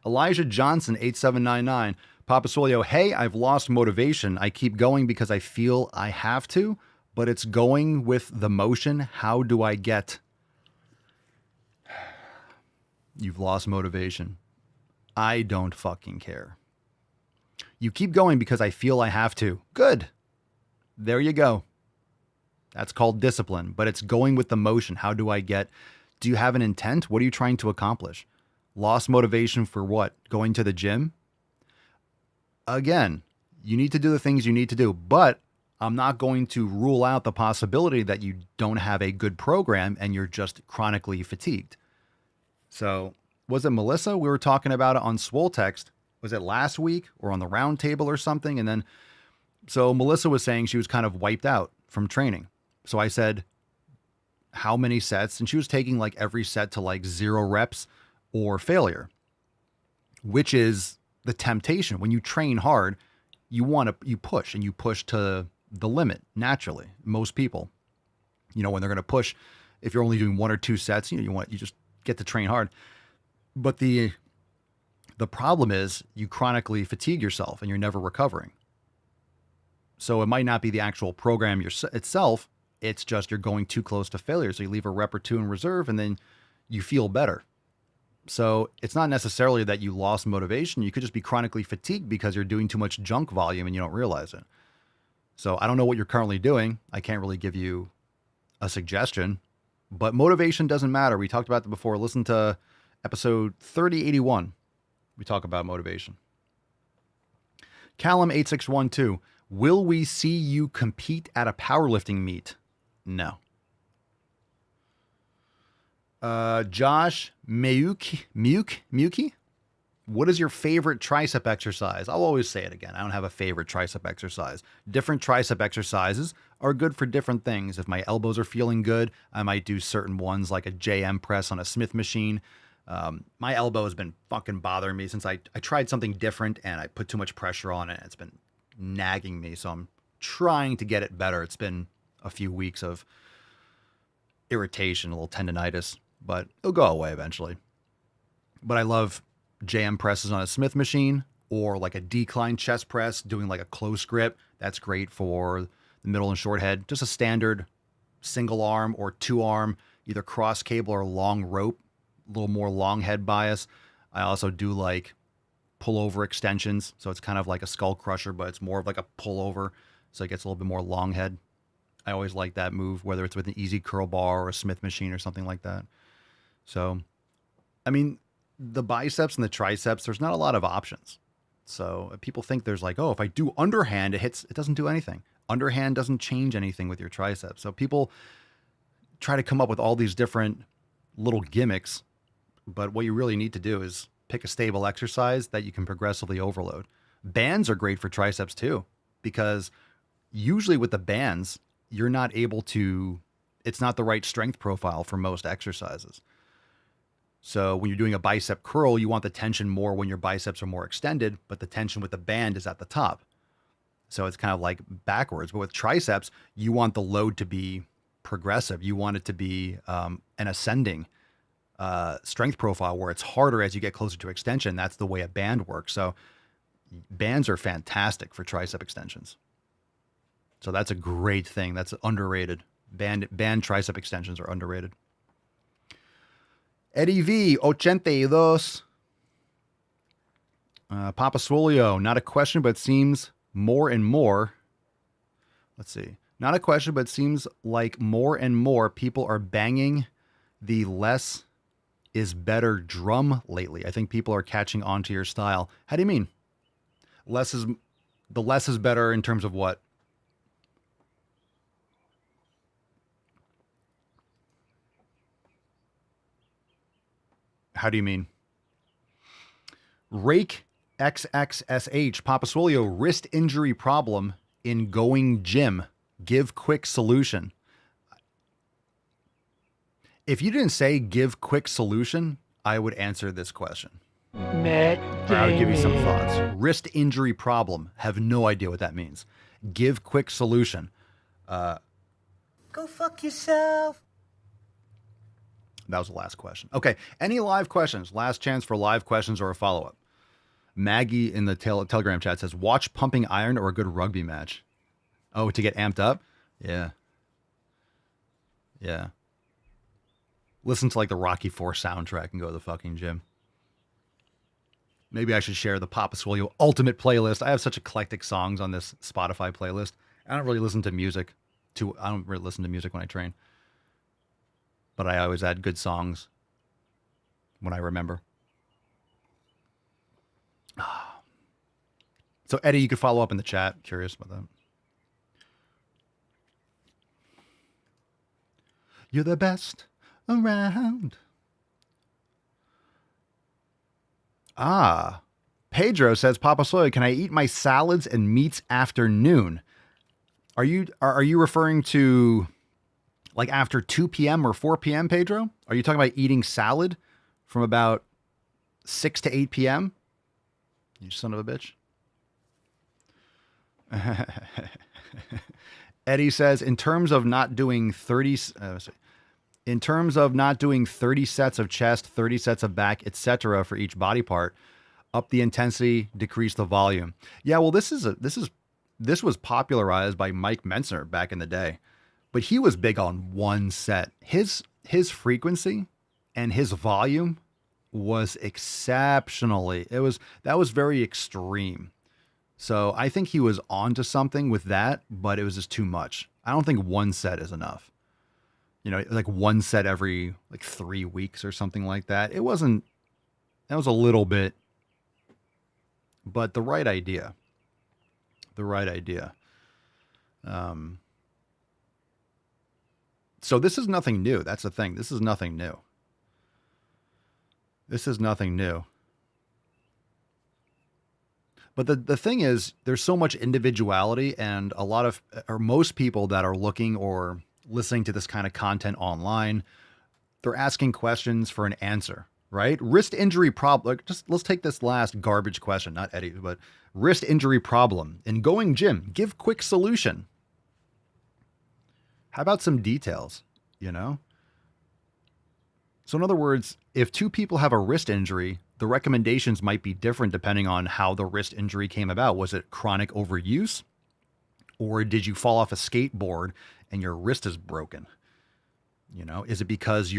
Elijah Johnson, 8799. Papa Swolio, hey, I've lost motivation. I keep going because I feel I have to, but it's going with the motion. How do I get? You've lost motivation. I don't fucking care. You keep going because I feel I have to. Good. There you go. That's called discipline, but it's going with the motion. How do I get? Do you have an intent? What are you trying to accomplish? Lost motivation for what? Going to the gym? Again, you need to do the things you need to do, but I'm not going to rule out the possibility that you don't have a good program and you're just chronically fatigued. So, was it Melissa? We were talking about it on Swole Text. Was it last week or on the round table or something? And then, so Melissa was saying she was kind of wiped out from training. So I said, how many sets? And she was taking like every set to like 0 reps or failure, which is the temptation. When you train hard, you push and you push to the limit naturally. Most people, when they're going to push, if you're only doing 1 or 2 sets, you just get to train hard. But the problem is you chronically fatigue yourself and you're never recovering. So it might not be the actual program itself. It's just you're going too close to failure. So you leave a rep or 2 in reserve and then you feel better. So it's not necessarily that you lost motivation. You could just be chronically fatigued because you're doing too much junk volume and you don't realize it. So I don't know what you're currently doing. I can't really give you a suggestion, but motivation doesn't matter. We talked about that before. Listen to episode 3081. We talk about motivation. Callum 8612. Will we see you compete at a powerlifting meet? No. Josh Miyuki? What is your favorite tricep exercise? I'll always say it again. I don't have a favorite tricep exercise. Different tricep exercises are good for different things. If my elbows are feeling good, I might do certain ones like a JM press on a Smith machine. My elbow has been fucking bothering me since I tried something different and I put too much pressure on it. It's been nagging me. So I'm trying to get it better. It's been a few weeks of irritation, a little tendonitis, but it'll go away eventually. But I love JM presses on a Smith machine or like a decline chest press, doing like a close grip. That's great for the middle and short head. Just a standard single arm or 2 arm, either cross cable or long rope, a little more long head bias. I also do like pullover extensions. So it's kind of like a skull crusher, but it's more of like a pullover. So it gets a little bit more long head. I always like that move, whether it's with an easy curl bar or a Smith machine or something like that. So, I mean, the biceps and the triceps, there's not a lot of options. So people think there's like, oh, if I do underhand, it doesn't do anything. Underhand doesn't change anything with your triceps. So people try to come up with all these different little gimmicks, but what you really need to do is pick a stable exercise that you can progressively overload. Bands are great for triceps too, because usually with the bands, you're not able to, it's not the right strength profile for most exercises. So when you're doing a bicep curl, you want the tension more when your biceps are more extended, but the tension with the band is at the top. So it's kind of like backwards. But with triceps, you want the load to be progressive. You want it to be an ascending strength profile where it's harder as you get closer to extension. That's the way a band works. So bands are fantastic for tricep extensions. So that's a great thing. That's underrated. Band tricep extensions are underrated. Eddie V, 82. Papa Swolio, not a question, but seems more and more. Let's see. Not a question, but seems like more and more people are banging the less is better drum lately. I think people are catching on to your style. How do you mean? Less is better in terms of what? How do you mean? Rake XXSH, Papa Swolio, wrist injury problem in going gym. Give quick solution. If you didn't say give quick solution, I would answer this question. Matt Or I would give you some Damon. thoughts. Wrist injury problem. Have no idea what that means. Give quick solution. Go fuck yourself. That was the last question. Okay. Any live questions? Last chance for live questions or a follow-up. Maggie in the Telegram chat says, watch Pumping Iron or a good rugby match. Oh, to get amped up? Yeah. Yeah. Listen to like the Rocky IV soundtrack and go to the fucking gym. Maybe I should share the Papa Swolio Ultimate playlist. I have such eclectic songs on this Spotify playlist. I don't really listen to music. I don't really listen to music when I train. But I always add good songs when I remember. So Eddie, you could follow up in the chat. Curious about that. You're the best around. Pedro says, Papa Soy, can I eat my salads and meats after noon? Are you referring to like after 2 p.m. or 4 p.m., Pedro? Are you talking about eating salad from about 6 to 8 p.m.? You son of a bitch. Eddie says, in terms of not doing 30 sets of chest, 30 sets of back, etc. for each body part, up the intensity, decrease the volume. Yeah, well, this was popularized by Mike Mentzner back in the day, but he was big on one set. His frequency and his volume was exceptionally. That was very extreme. So I think he was onto something with that, but it was just too much. I don't think one set is enough. You know, like one set every like 3 weeks or something like that. That was a little bit, but the right idea. So this is nothing new. That's the thing. This is nothing new. But the thing is, there's so much individuality, and most people that are looking or listening to this kind of content online, they're asking questions for an answer, right? Wrist injury problem. Let's take this last garbage question, not Eddie, but wrist injury problem in going gym. Give quick solution. How about some details, you know? So in other words, if two people have a wrist injury, the recommendations might be different depending on how the wrist injury came about. Was it chronic overuse? Or did you fall off a skateboard and your wrist is broken? You know, is it because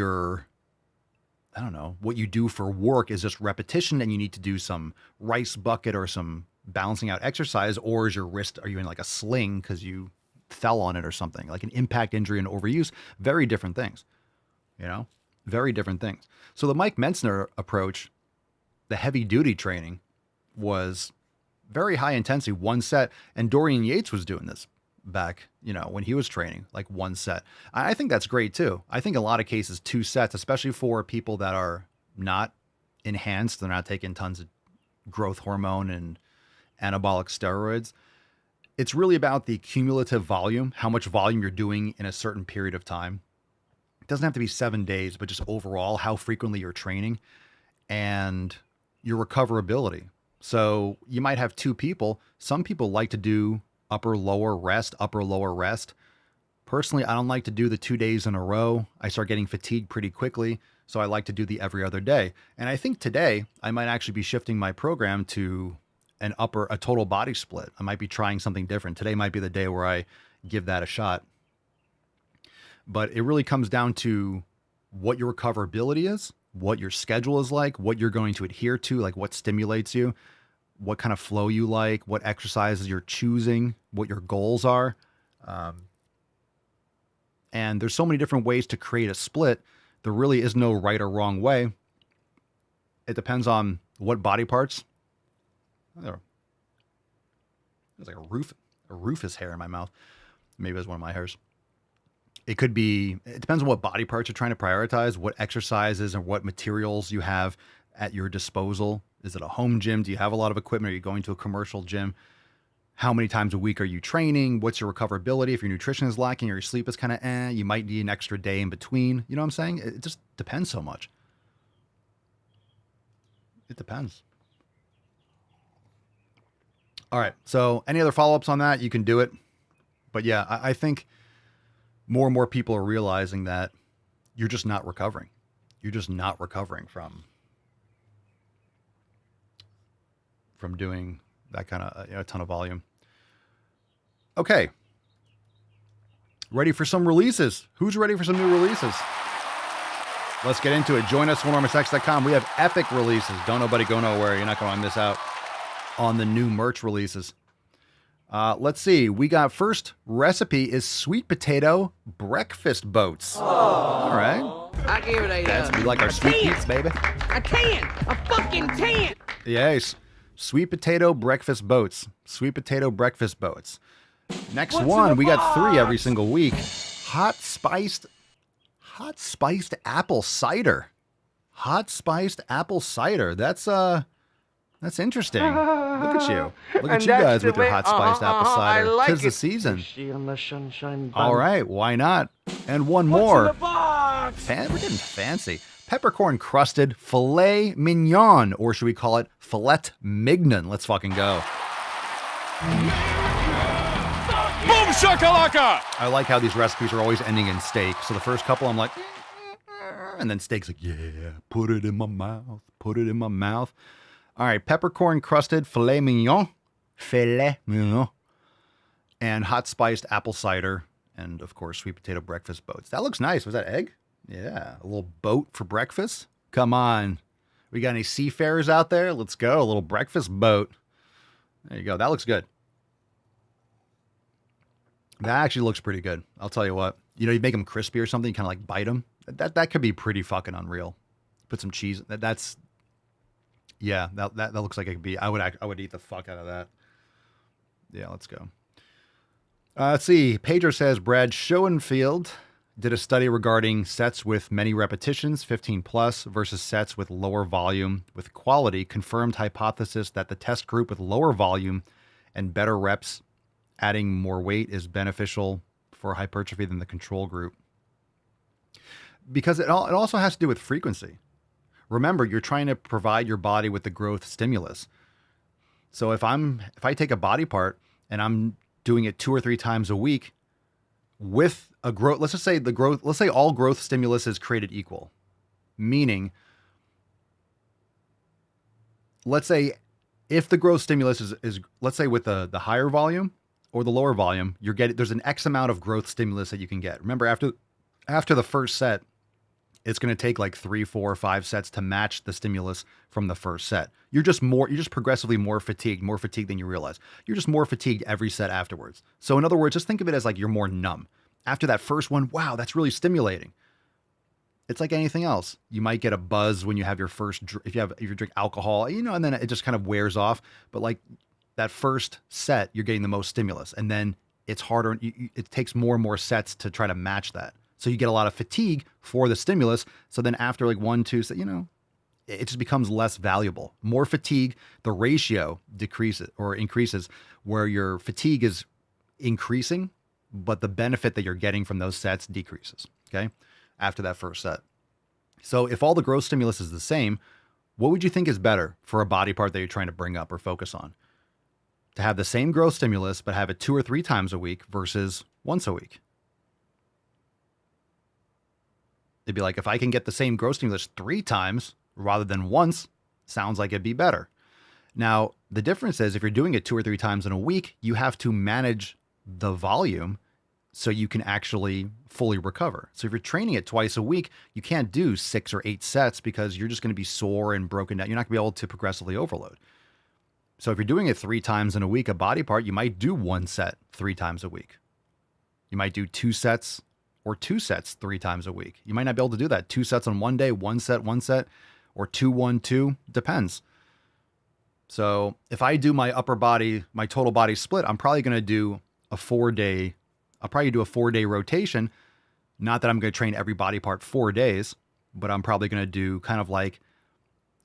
what you do for work is just repetition and you need to do some rice bucket or some balancing out exercise? Or is are you in like a sling because you fell on it or something? Like an impact injury and overuse, very different things, you know? Very different things. So the Mike Mentzner approach, the heavy duty training, was very high intensity, one set. And Dorian Yates was doing this back, you know, when he was training, like one set. I think that's great too. I think a lot of cases, 2 sets, especially for people that are not enhanced, they're not taking tons of growth hormone and anabolic steroids. It's really about the cumulative volume, how much volume you're doing in a certain period of time. It doesn't have to be 7 days, but just overall how frequently you're training and your recoverability. So you might have 2 people. Some people like to do upper lower rest. Personally, I don't like to do the 2 days in a row. I start getting fatigued pretty quickly. So I like to do the every other day. And I think today I might actually be shifting my program to a total body split. I might be trying something different. Today might be the day where I give that a shot. But it really comes down to what your recoverability is, what your schedule is like, what you're going to adhere to, like what stimulates you, what kind of flow you like, what exercises you're choosing, what your goals are. And there's so many different ways to create a split. There really is no right or wrong way. It depends on what body parts. There's like a Rufus hair in my mouth. Maybe it's one of my hairs. It could be, it depends on what body parts you're trying to prioritize, what exercises and what materials you have at your disposal. Is it a home gym? Do you have a lot of equipment? Are you going to a commercial gym? How many times a week are you training? What's your recoverability? If your nutrition is lacking or your sleep is kind of you might need an extra day in between. You know what I'm saying? It just depends so much. It depends. All right. So any other follow-ups on that, you can do it. But yeah, I think more and more people are realizing that you're just not recovering. You're just not recovering from doing that kind of a ton of volume. Okay. Ready for some releases? Who's ready for some new releases? Let's get into it. Join us at SwoleNormousX.com. We have epic releases. Don't nobody go nowhere. You're not going to miss out on the new merch releases. Let's see. We got first recipe is sweet potato breakfast boats. All right. I give it a We like our sweet peats, baby. a 10. A fucking 10. Yes. Sweet potato breakfast boats. Sweet potato breakfast boats. Next one, we got 3 every single week. Hot spiced apple cider. Hot spiced apple cider. That's interesting. Look at you. Look at you guys with your hot spiced apple cider. I like 'Tis the it. season. See on the sunshine. All right, why not? And one more. We're getting fancy. Peppercorn crusted filet mignon, or should we call it filet mignon? Let's fucking go. Boom shakalaka! I like how these recipes are always ending in steak. So the first couple, I'm like, and then steak's like, yeah, put it in my mouth, put it in my mouth. All right, peppercorn crusted filet mignon, and hot spiced apple cider, and of course, sweet potato breakfast boats. That looks nice. Was that egg? Yeah, a little boat for breakfast. Come on. We got any seafarers out there? Let's go. A little breakfast boat. There you go. That looks good. That actually looks pretty good. I'll tell you what. You know, you make them crispy or something, you kind of like bite them. That could be pretty fucking unreal. Put some cheese. That looks like it could be. I would eat the fuck out of that. Yeah, let's go. Let's see. Pedro says Brad Schoenfield did a study regarding sets with many repetitions, 15 plus, versus sets with lower volume with quality. Confirmed hypothesis that the test group with lower volume and better reps, adding more weight, is beneficial for hypertrophy than the control group. Because it also has to do with frequency. Remember, you're trying to provide your body with the growth stimulus. So if I take a body part and I'm doing it 2 or 3 times a week with a growth, let's say all growth stimulus is created equal. Meaning, let's say if the growth stimulus is let's say with the higher volume or the lower volume, there's an X amount of growth stimulus that you can get. Remember, after the first set, it's going to take like 3, 4, 5 sets to match the stimulus from the first set. You're just progressively more fatigued than you realize. You're just more fatigued every set afterwards. So in other words, just think of it as like you're more numb. After that first one, wow, that's really stimulating. It's like anything else. You might get a buzz when you have your first, if you drink alcohol, and then it just kind of wears off. But like that first set, you're getting the most stimulus, and then it's harder. It takes more and more sets to try to match that. So you get a lot of fatigue for the stimulus. So then after like 1, 2, it just becomes less valuable. More fatigue, the ratio decreases or increases where your fatigue is increasing, but the benefit that you're getting from those sets decreases, okay, after that first set. So if all the growth stimulus is the same, what would you think is better for a body part that you're trying to bring up or focus on? To have the same growth stimulus, but have it 2 or 3 times a week versus once a week? It'd be like, if I can get the same growth stimulus 3 times rather than once, sounds like it'd be better. Now, the difference is if you're doing it 2 or 3 times in a week, you have to manage the volume so you can actually fully recover. So if you're training it twice a week, you can't do 6 or 8 sets because you're just going to be sore and broken down. You're not going to be able to progressively overload. So if you're doing it 3 times in a week, a body part, you might do 1 set 3 times a week. You might do 2 sets or 2 sets 3 times a week. You might not be able to do that. 2 sets on one day, 1 set, or 2, 1, 2, depends. So if I do my upper body, my total body split, I'm probably going to do a 4-day rotation Not that I'm going to train every body part 4 days, but I'm probably going to do kind of like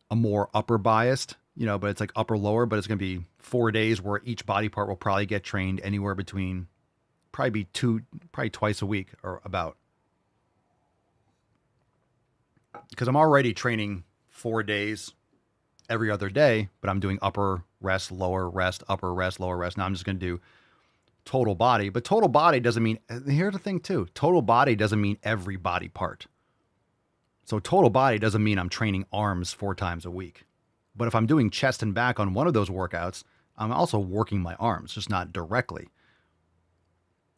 a more upper biased, but it's like upper lower, but it's going to be 4 days where each body part will probably get trained anywhere between probably twice a week or about. Because I'm already training 4 days every other day, but I'm doing upper rest, lower rest, upper rest, lower rest. Now I'm just going to do total body, but total body doesn't mean, here's the thing too, total body doesn't mean every body part. So total body doesn't mean I'm training arms 4 times a week. But if I'm doing chest and back on one of those workouts, I'm also working my arms, just not directly.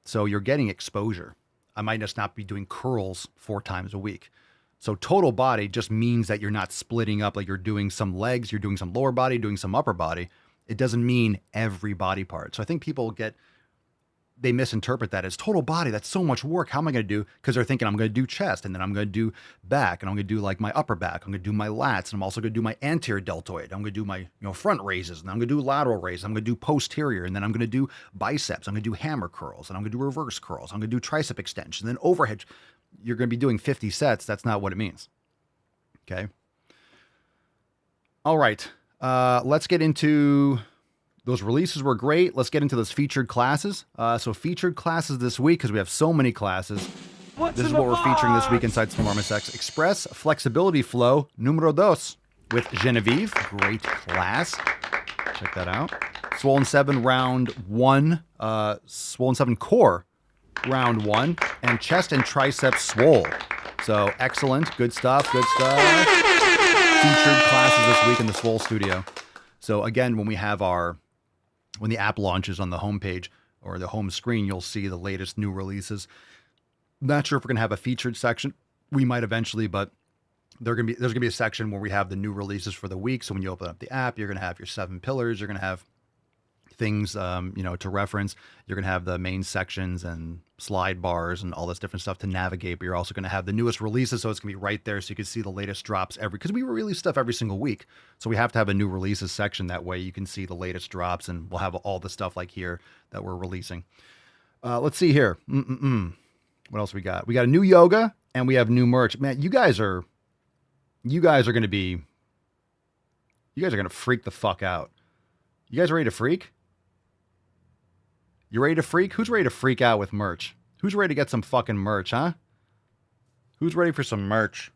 So you're getting exposure. I might just not be doing curls 4 times a week. So total body just means that you're not splitting up, like you're doing some legs, you're doing some lower body, doing some upper body. It doesn't mean every body part. So I think people they misinterpret that as total body. That's so much work. How am I going to do? Because they're thinking I'm going to do chest, and then I'm going to do back, and I'm going to do like my upper back. I'm going to do my lats, and I'm also going to do my anterior deltoid. I'm going to do my front raises, and I'm going to do lateral raises. I'm going to do posterior, and then I'm going to do biceps. I'm going to do hammer curls, and I'm going to do reverse curls. I'm going to do tricep extension, and then overhead. You're going to be doing 50 sets. That's not what it means. Okay. All right. Let's get into... Those releases were great. Let's get into those featured classes. So featured classes this week, because we have so many classes. This is what we're featuring this week inside Enormous X. Express Flexibility Flow numero dos with Genevieve. Great class. Check that out. Swollen 7 round 1. Swollen 7 core round 1. And chest and tricep swole. So excellent. Good stuff. Good stuff. Featured classes this week in the Swole Studio. So again, when the app launches on the homepage or the home screen, you'll see the latest new releases. Not sure if we're going to have a featured section. We might eventually, but there's going to be a section where we have the new releases for the week. So when you open up the app, you're going to have your 7 pillars. You're going to have things, to reference. You're going to have the main sections and slide bars and all this different stuff to navigate, but you're also going to have the newest releases. So it's going to be right there. So you can see the latest drops because we release stuff every single week. So we have to have a new releases section. That way you can see the latest drops, and we'll have all the stuff like here that we're releasing. Let's see here. What else we got? We got a new yoga and we have new merch. Man, you guys are going to freak the fuck out. You guys ready to freak? You ready to freak? Who's ready to freak out with merch? Who's ready to get some fucking merch, huh? Who's ready for some merch?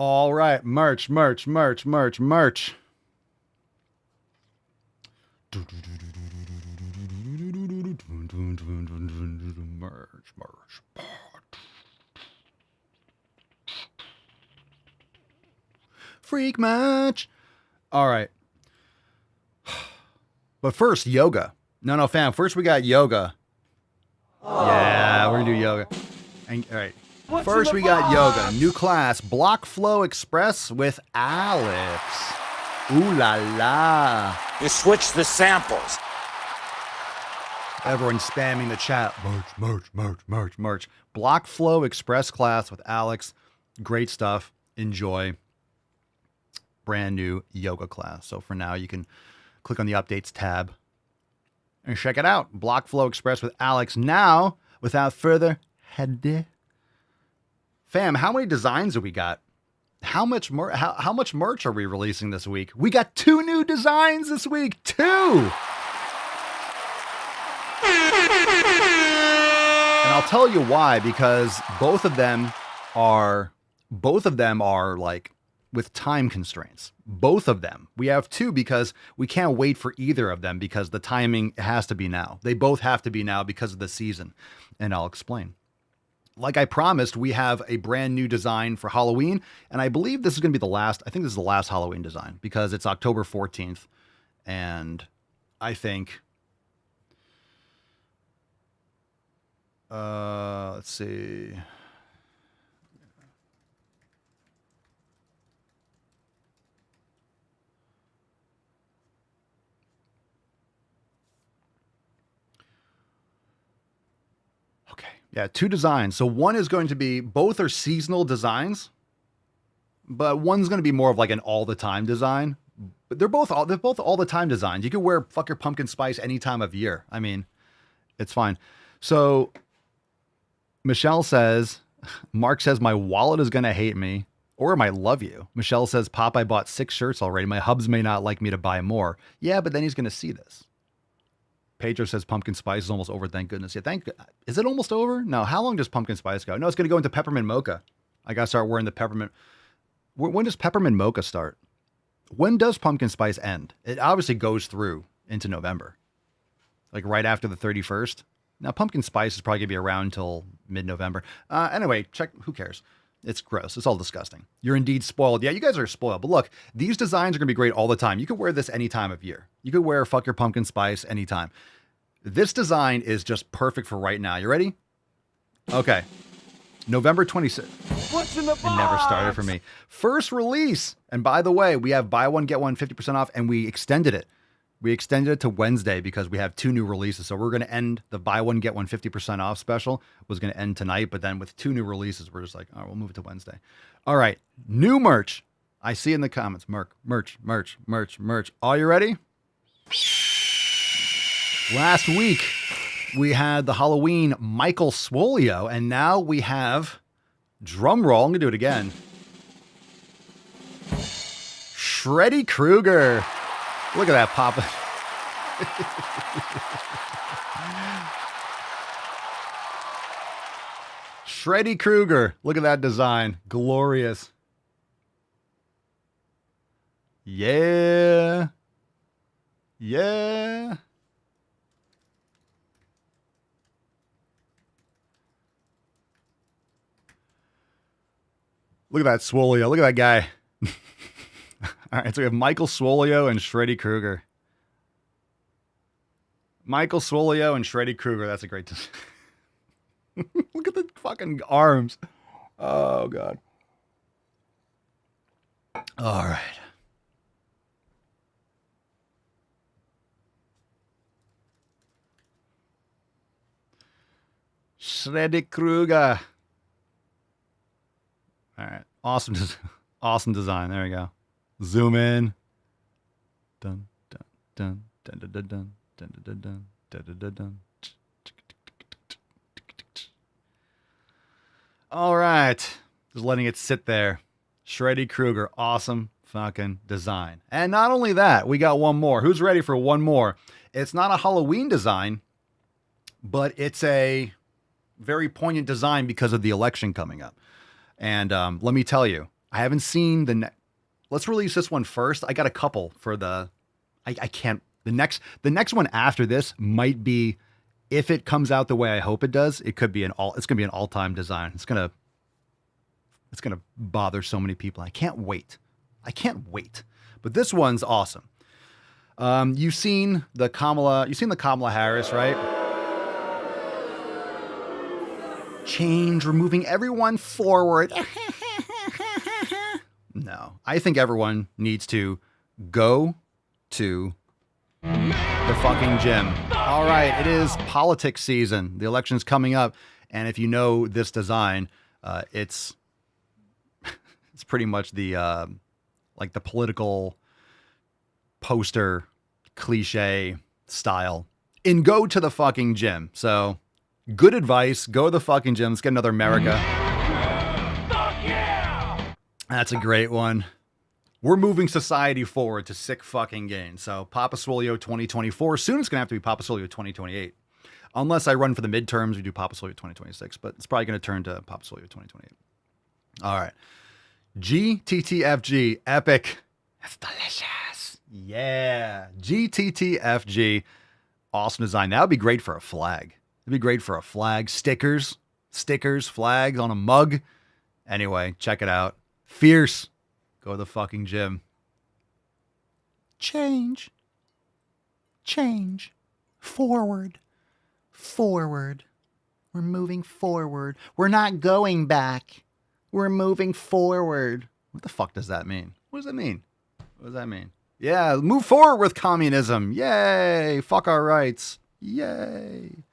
All right, merch. Merch. Freak merch. All right. But first, yoga. No, fam. First, we got yoga. Yeah, we're going to do yoga. All right. First, we got yoga. New class, Block Flow Express with Alex. Ooh la la. You switch the samples. Everyone spamming the chat. Merch. Block Flow Express class with Alex. Great stuff. Enjoy. Brand new yoga class. So for now, you can click on the updates tab and check it out. Block Flow Express with Alex. Now, without further ado, fam, how many designs have we got? How much merch are we releasing this week? We got 2 new designs this week. 2. And I'll tell you why, because both of them are like with time constraints. Both of them. We have 2 because we can't wait for either of them because the timing has to be now. They both have to be now because of the season. And I'll explain. Like I promised, we have a brand new design for Halloween, and I believe this is going to be the last. I think this is the last Halloween design because it's October 14th, and I think, let's see, Yeah, 2 designs. So one is going to be, both are seasonal designs, but one's going to be more of like an all the time design. But they're both all the time designs. You can wear fuck your pumpkin spice any time of year. I mean, it's fine. So Michelle says, Mark says my wallet is going to hate me or might love you. Michelle says, Pop, I bought 6 shirts already. My hubs may not like me to buy more. Yeah, but then he's going to see this. Pedro says pumpkin spice is almost over. Thank goodness. Yeah, is it almost over? No. How long does pumpkin spice go? No, it's going to go into peppermint mocha. I got to start wearing the peppermint. When does peppermint mocha start? When does pumpkin spice end? It obviously goes through into November, like right after the 31st. Now, pumpkin spice is probably going to be around until mid-November. Anyway, check. Who cares? It's gross. It's all disgusting. You're indeed spoiled. Yeah, you guys are spoiled. But look, these designs are going to be great all the time. You could wear this any time of year. You could wear fuck your pumpkin spice anytime. This design is just perfect for right now. You ready? Okay. November 26th. What's in the box? It never started for me. First release. And by the way, we have buy one, get one 50% off, and we extended it. We extended it to Wednesday because we have 2 new releases. So we're going to end the buy one, get one 50% off special. Was going to end tonight, but then with 2 new releases, we're just like, all right, we'll move it to Wednesday. All right. New merch. I see in the comments. Merch. Are you ready? Last week, we had the Halloween Michael Swolio, and now we have, drum roll, I'm going to do it again, Shreddy Krueger. Look at that, Papa. Shreddy Krueger. Look at that design. Glorious. Yeah. Yeah. Look at that Swolio. Look at that guy. All right, so we have Michael Swolio and Shreddy Krueger. Michael Swolio and Shreddy Krueger. That's a great design. Look at the fucking arms. Oh, God. All right. Shreddy Krueger. All right. Awesome. Awesome design. There we go. Zoom in. Dun, dun, dun, dun, dun, dun, dun, dun, dun, dun, dun, dun, dun. All right. Just letting it sit there. Shreddy Krueger. Awesome fucking design. And not only that, we got one more. Who's ready for one more? It's not a Halloween design, but it's a very poignant design because of the election coming up. And let me tell you, I haven't seen the let's release this one first. I got a couple for the, I can't, the next one after this might be, if it comes out the way I hope it does, it's going to be an all-time design. It's going to bother so many people. I can't wait. But this one's awesome. You've seen the Kamala Harris, right? Change, we're moving everyone forward. No, I think everyone needs to go to the fucking gym. All right, it is politics season. The election's coming up, and if you know this design, it's pretty much the like the political poster cliche style. And go to the fucking gym. So, good advice. Go to the fucking gym. Let's get another America. That's a great one. We're moving society forward to sick fucking gains. So Papa Swolio 2024. Soon it's going to have to be Papa Swolio 2028. Unless I run for the midterms, we do Papa Swolio 2026. But it's probably going to turn to Papa Swolio 2028. All right. GTTFG. Epic. That's delicious. Yeah. GTTFG. Awesome design. That would be great for a flag. It'd be great for a flag. Stickers, flags on a mug. Anyway, check it out. Fierce. Go to the fucking gym. Change. Forward. We're moving forward. We're not going back. We're moving forward. What the fuck does that mean? What does that mean? Yeah, move forward with communism. Yay. Fuck our rights. Yay.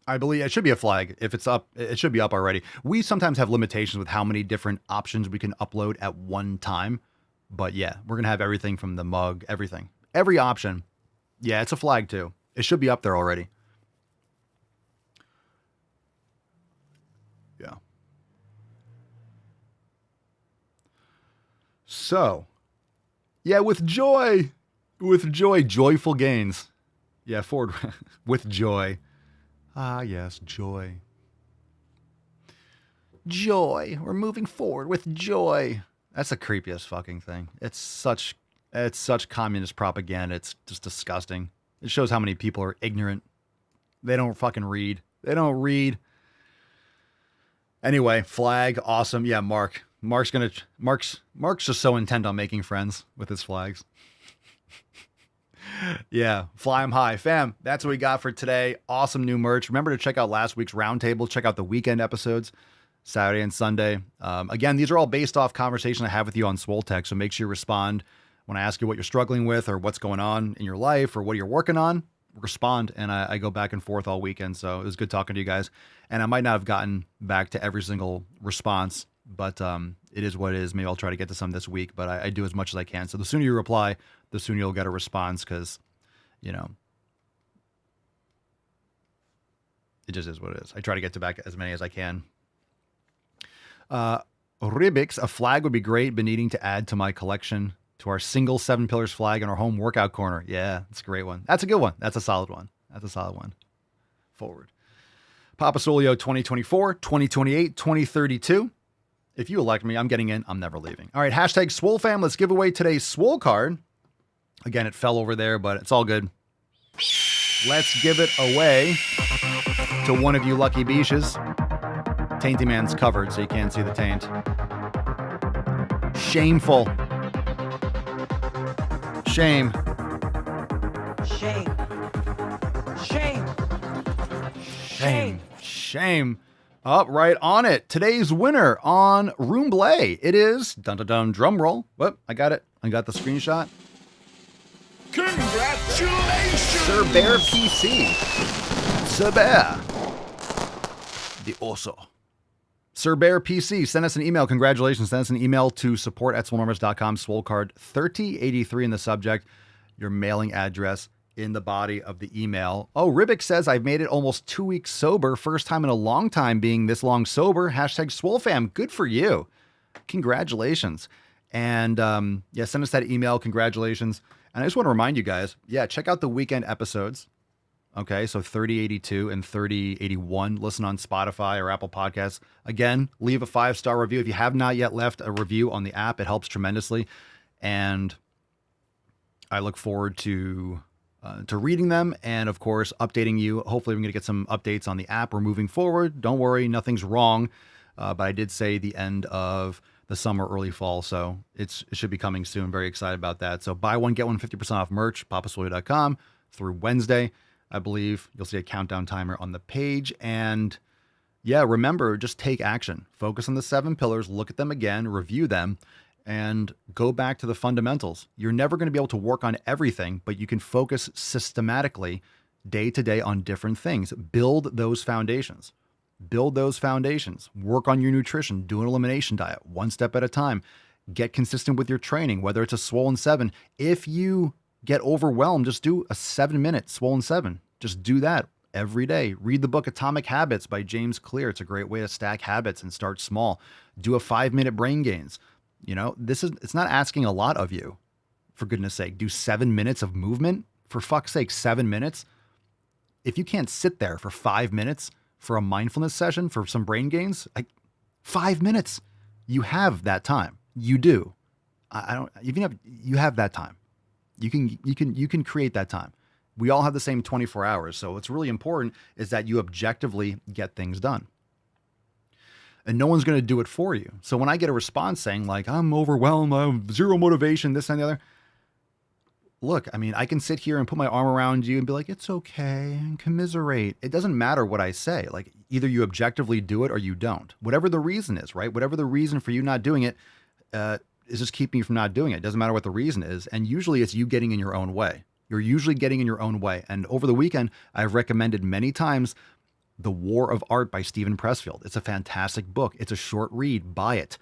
I believe it should be a flag. If it's up, it should be up already. We sometimes have limitations with how many different options we can upload at one time. But yeah, we're going to have everything from the mug, everything. Every option. Yeah, it's a flag too. It should be up there already. Yeah. So, yeah, with joy, joyful gains. Yeah, forward with joy. Ah, yes, joy. Joy. We're moving forward with joy. That's the creepiest fucking thing. It's such communist propaganda. It's just disgusting. It shows how many people are ignorant. They don't fucking read. They don't read. Anyway, flag, awesome. Yeah, Mark's just so intent on making friends with his flags. Yeah, fly 'em high. Fam, that's what we got for today. Awesome new merch. Remember to check out last week's roundtable. Check out the weekend episodes, Saturday and Sunday. Again, these are all based off conversation I have with you on Swole Tech, so make sure you respond when I ask you what you're struggling with or what's going on in your life or what you're working on. Respond, and I go back and forth all weekend, so it was good talking to you guys. And I might not have gotten back to every single response, but it is what it is. Maybe I'll try to get to some this week, but I do as much as I can. So the sooner you reply, the sooner you'll get a response, because, you know, it just is what it is. I try to get to back as many as I can. Ribix, a flag would be great. Been needing to add to my collection, to our single 7 pillars flag in our home workout corner. Yeah, that's a great one. That's a good one. That's a solid one. That's a solid one. Forward. Papa Solio 2024, 2028, 2032. If you elect me, I'm getting in. I'm never leaving. All right, hashtag Swole Fam. Let's give away today's Swole card. Again, it fell over there, but it's all good. Let's give it away to one of you lucky beaches. Tainty Man's covered, so you can't see the taint. Shameful. Shame. Shame. Shame. Shame. Shame. Up right on it. Today's winner on Roomblay. It is dun drum roll. Whoop, I got it. I got the screenshot. Congratulations! Sir Bear PC. Sir Bear. The oso. Sir Bear PC, send us an email. Congratulations. Send us an email to support@swolenormous.com. Swole card 3083 in the subject. Your mailing address in the body of the email. Oh, Ribic says, I've made it almost 2 weeks sober. First time in a long time being this long sober. Hashtag SwoleFam. Good for you. Congratulations. And yeah, send us that email. Congratulations. And I just want to remind you guys, yeah, check out the weekend episodes. Okay, so 3082 and 3081. Listen on Spotify or Apple Podcasts. Again, leave a 5-star review. If you have not yet left a review on the app, it helps tremendously. And I look forward to reading them and, of course, updating you. Hopefully, we're going to get some updates on the app. We're moving forward. Don't worry, nothing's wrong. But I did say the end of the summer, early fall, so it should be coming soon. Very excited about that. So buy one, get one 50% off merch, papasoyo.com through Wednesday. I believe you'll see a countdown timer on the page. And yeah, remember, just take action. Focus on the 7 pillars, look at them again, review them, and go back to the fundamentals. You're never going to be able to work on everything, but you can focus systematically day to day on different things. Build those foundations. Build those foundations. Work on your nutrition. Do an elimination diet, one step at a time. Get consistent with your training, whether it's a Swollen 7. If you get overwhelmed, just do a 7-minute Swollen 7. Just do that every day. Read the book Atomic Habits by James Clear. It's a great way to stack habits and start small. Do a 5-minute brain gains. You know, it's not asking a lot of you, for goodness sake. Do 7 minutes of movement. For fuck's sake, 7 minutes. If you can't sit there for 5 minutes for a mindfulness session, for some brain gains, 5 minutes, you have that time. You do. You have that time. You can create that time. We all have the same 24 hours. So what's really important is that you objectively get things done. And no one's going to do it for you. So when I get a response saying like, I'm overwhelmed, I have zero motivation, this and the other. Look, I mean, I can sit here and put my arm around you and be like, it's okay, and commiserate. It doesn't matter what I say. Like, either you objectively do it or you don't. Whatever the reason is, right? Whatever the reason for you not doing it is just keeping you from not doing it. It doesn't matter what the reason is. And usually it's you getting in your own way. You're usually getting in your own way. And over the weekend, I've recommended many times The War of Art by Stephen Pressfield. It's a fantastic book. It's a short read. Buy it.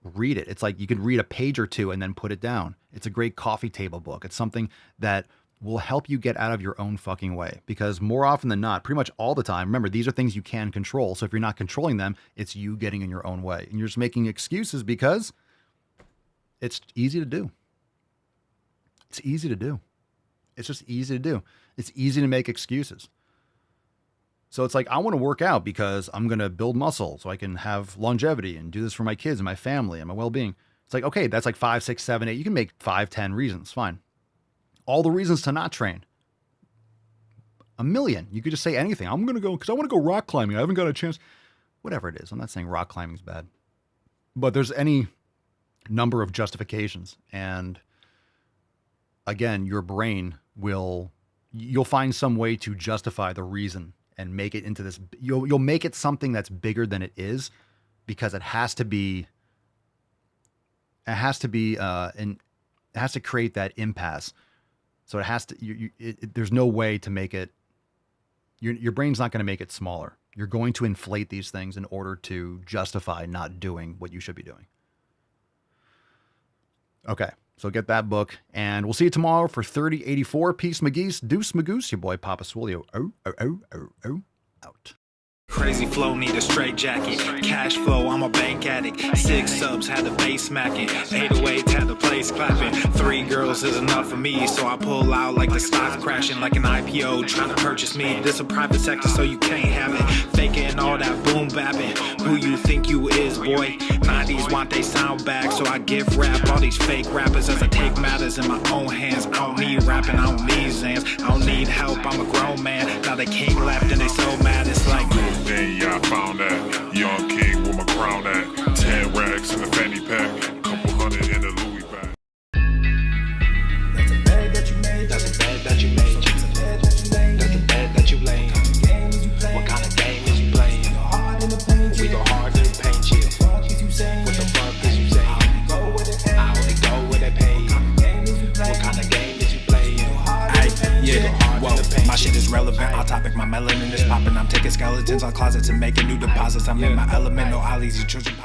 Read it. It's like you can read a page or two and then put it down. It's a great coffee table book. It's something that will help you get out of your own fucking way, because more often than not, pretty much all the time, remember, these are things you can control. So if you're not controlling them, it's you getting in your own way, and you're just making excuses because it's easy to do. It's easy to do. It's just easy to do. It's easy to make excuses. So it's like, I want to work out because I'm going to build muscle so I can have longevity and do this for my kids and my family and my well-being. It's like, okay, that's like 5, 6, 7, 8. You can make 5, 10 reasons. Fine. All the reasons to not train. A million. You could just say anything. I'm going to go because I want to go rock climbing. I haven't got a chance. Whatever it is. I'm not saying rock climbing is bad. But there's any number of justifications. And again, your brain you'll find some way to justify the reason and make it into this. You'll make it something that's bigger than it is, because it has to be. It has to create that impasse. So it has to. There's no way to make it. Your brain's not going to make it smaller. You're going to inflate these things in order to justify not doing what you should be doing. Okay, so get that book, and we'll see you tomorrow for 3084. Peace, McGeese. Deuce, Magoose. Your boy, Papa Swolio. Out. Crazy flow, need a straight jacket. Cash flow, I'm a bank addict. 6 subs, had the bass smacking. 808, had the place clapping. 3 girls is enough for me, so I pull out like the stock crashing. Like an IPO, trying to purchase me. This a private sector, so you can't have it. Faking all that boom bapping. Who you think you is, boy? 90s want they sound back, so I give rap all these fake rappers as I take matters in my own hands. I don't need rapping, I don't need Zans. I don't need help, I'm a grown man. Now they can't left and they so mad, it's like... Then yeah, I found that young king with my crown at 10 racks in the fanny pack, couple hundred in the Louis bag. That's a bed that you made. That's a bed that you made. That's a bed that you made. That's a bed that you laid. What kind of game is you playing? We go hard in the paint you. What the fuck is you saying? I only go where they pay. What kind of game is you playing? Yeah, whoa, my shit is relevant. On topic, my melanin is popping. I'm taking skeletons on closets and making new deposits. I'm in my element, no ollies, you children.